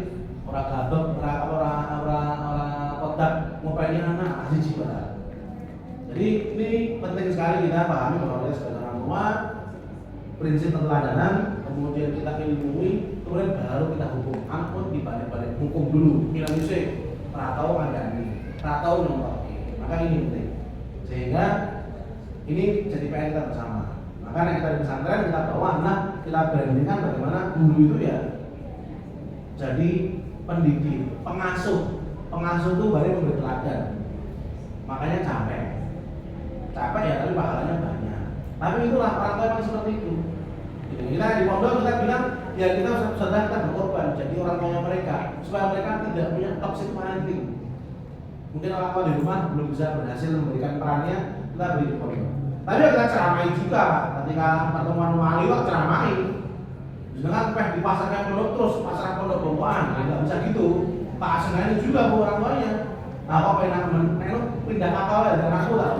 orang gabek, orang kotak ngopeni anak siji padahal. Jadi ini penting sekali kita pahami bahwa kita sebagai orang tua, prinsip keteladanan, kemudian kita ilmui, kemudian baru kita hukum. Ampun dibalik-balik hukum dulu, bilang musik, ratau kandani, ratau nyontoki. Maka ini penting, sehingga ini jadi PR kita bersama. Maka kita di pesantren kita bawa anak, kita brandingkan bagaimana guru itu ya jadi pendidik, pengasuh itu baru memberi teladan. Makanya capek ya, tapi pahalanya banyak. Tapi itulah orang tua memang seperti itu. Kita di pondok kita bilang ya kita sudah kita berkorban jadi orang tuanya mereka supaya mereka tidak punya toxic parenting. Mungkin orang tua di rumah belum bisa berhasil memberikan perannya, kita beri di pondok. Tapi kita ceramai juga, ketika pertemuan wali kita ceramai. Jangan di pasarnya pondok terus pasar pondok bombaan, nggak bisa gitu. Pak Sengaja juga bu orang tuanya. Nah kok pengen pindah kakao ya dari aku lah.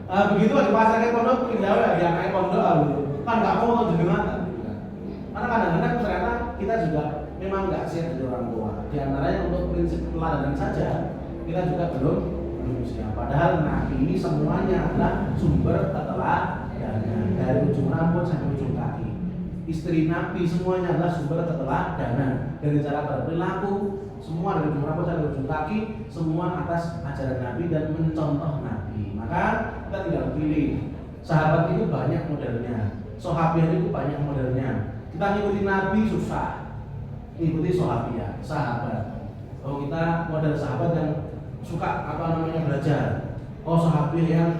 Begitu di pasarnya pondok pindah ya naik pondok kan nggak mau jenengan. Karena kadang-kadang ternyata kita juga memang nggak siap jadi orang tua. Di antaranya untuk prinsip teladan saja kita juga belum siap. Padahal Nabi ini semuanya adalah sumber keteladanan dari ujung rambut sampai ujung kaki. Istri Nabi semuanya adalah sumber keteladanan dari cara berperilaku, semua dari ujung rambut sampai ujung kaki, semua atas ajaran Nabi dan mencontoh Nabi. Maka kita tidak pilih. Sahabat itu banyak modelnya, sahabiah itu banyak modelnya. Kita ngikuti Nabi susah, ngikuti sahabat. Kalau kita model sahabat yang suka belajar, sahabiah yang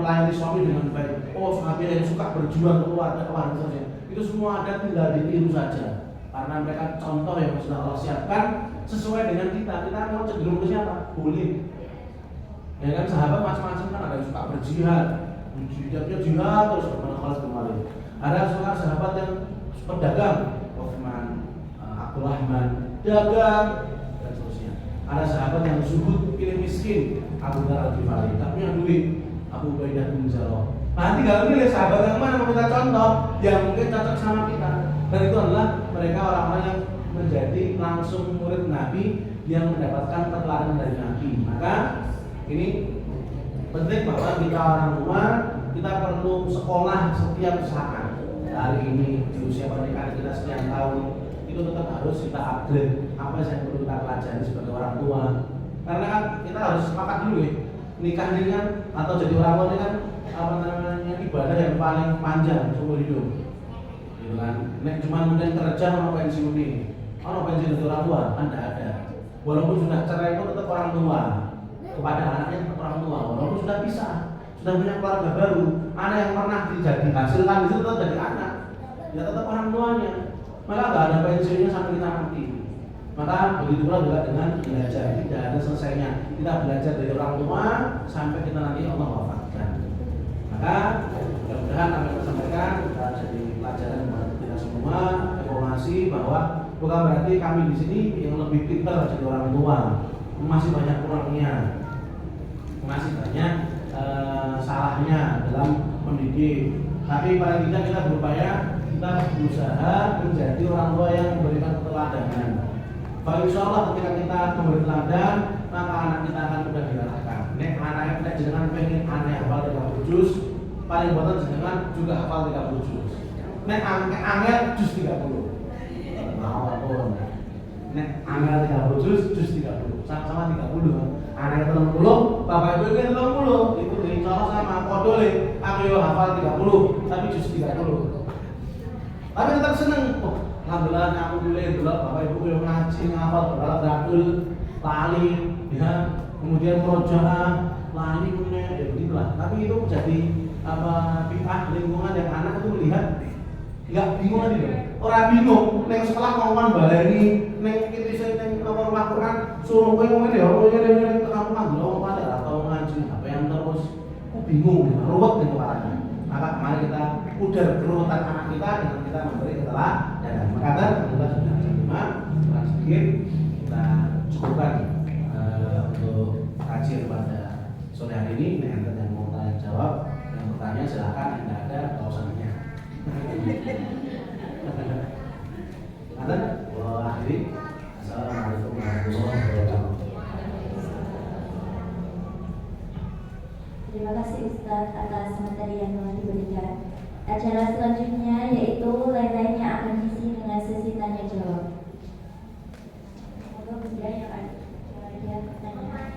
melayani suami dengan baik, sahabiah yang suka berjuang keluarga saja. Itu semua ada, tinggal ditiru saja. Karena mereka contoh yang sudah Allah siapkan sesuai dengan kita. Kita mau cenderung ke siapa? Boleh. Ya kan sahabat macam-macam kan, ada yang suka berjihad, jihad terus kepada Khalid bin Walid. Ada suka sahabat yang pedagang, Utsman, Abdurrahman, dagang dan seterusnya. Ada sahabat yang zuhud, pilih miskin, Abu Dzar Al-Ghifari, tak punya duit, Abu Ubaidah bin Jarrah. Nah, tinggal pilih sahabat yang mana mau kita contoh, yang mungkin cocok sama kita. Dan itu adalah mereka orang-orang yang menjadi langsung murid Nabi yang mendapatkan keteladanan dari Nabi. Maka ini penting bahwa kita orang tua kita perlu sekolah setiap saat. hari ini di usia pernikahan kita sekian tahun itu tetap harus kita upgrade apa yang perlu kita pelajari sebagai orang tua. Karena kan kita harus sepakat dulu ya, nikah ini kan atau jadi orang tua ini kan apa namanya ibadah yang paling panjang seumur hidup, gitu kan. Nek cuma mungkin kerja mau pensiun nih, pensiun jadi orang tua kan tidak ada. Walaupun sudah cerai pun tetap orang tua kepada anaknya, tetap orang tua. Walaupun sudah pisah, sudah punya keluarga baru, anak yang pernah dihasilkan itu tetap jadi anak, ya tetap orang tuanya. Maka nggak ada pensiunnya sampai kita mati. Maka begitu pula juga dengan belajar, tidak ada selesainya. Kita belajar dari orang tua sampai kita nanti Allah wafatkan. Maka mudah-mudahan apa yang saya sampaikan kita jadi pelajaran buat kita semua, evaluasi bahwa bukan berarti kami di sini yang lebih pintar jadi orang tua, masih banyak kurangnya, masih banyak salahnya dalam mendidik. Tapi paling tidak kita berupaya, kita berusaha menjadi orang tua yang memberikan keteladanan. Kalau insya Allah ketika kita memberi teladan, maka anak kita akan mudah diarahkan. Nek anaknya tidak jangan pengen anak hafal 30 juz, paling buatan jangan juga hafal 30 juz. Nek angel juz 30. Maupun nek angel 30 juz 30. Sama 30. Anak 30, bapak ibu kan 30. Itu insya Allah sama kodole. Aku yo hafal 30, tapi juz 30. Tapi tetap seneng. Alhamdulillah aku boleh dulu bapak ibu yang ngaji ngapal berapa dakul lali ya, kemudian murojaah lali punya ya begitulah. Tapi itu jadi apa bid'ah lingkungan yang anak itu melihat nggak bingung lagi loh. Orang bingung neng sekolah ngomong baleni neng itu saya neng apa rumah Quran suruh kowe ngomong ya neng kamu ngomong pada atau ngaji apa yang terus aku bingung ruwet di kepalanya. Maka mari kita udar keruwetan anak kita dengan kita memberi keteladanan. Maka kita sudah terima kurang sedikit kita cukupkan untuk kajian pada sore hari ini. Ini anda yang mau tanya jawab, yang bertanya silakan, yang tidak ada nggak usah nanya. Ada? Akhiri. Assalamualaikum warahmatullahi wabarakatuh. Terima kasih Ustaz atas materi yang telah diberikan. Acara selanjutnya yaitu lain-lainnya akan diisi dengan sesi tanya jawab. Semoga bunda yang ada pertanyaan.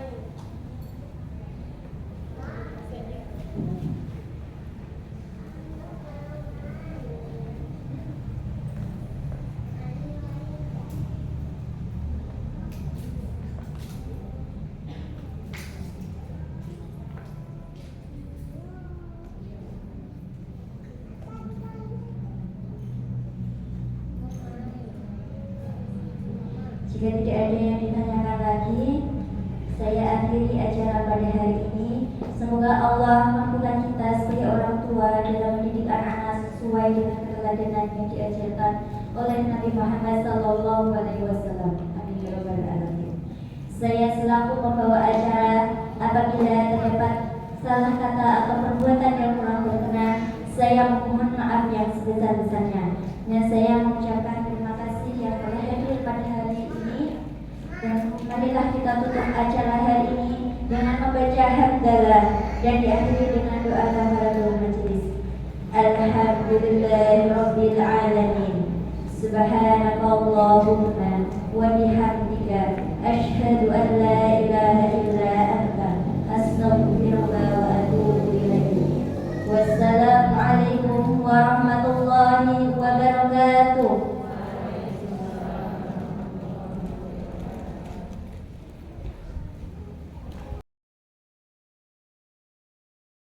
Jika tidak ada yang ditanyakan lagi, saya akhiri acara pada hari ini. Semoga Allah mampukan kita sebagai orang tua dalam mendidik anak-anak sesuai dengan keteladanan yang diajarkan oleh Nabi Muhammad SAW. Amin ya rabbal alamin. Saya selaku pembawa acara, apabila terdapat salah kata atau perbuatan yang kurang berkenan, saya mohon maaf yang sebesar-besarnya. Dan saya mengucapkan terima kasih yang telah hadir pada hari ini. Dan marilah kita tutup acara hari ini dengan membaca hamdalah dan diakhiri dengan doa kafaratul majlis. Alhamdulillahirabbil alamin. Subhanakallahumma wa bihamdika asyhadu an la ilaha illa anta astaghfiruka wa atubu ilaik. Wassalamualaikum warahmatullahi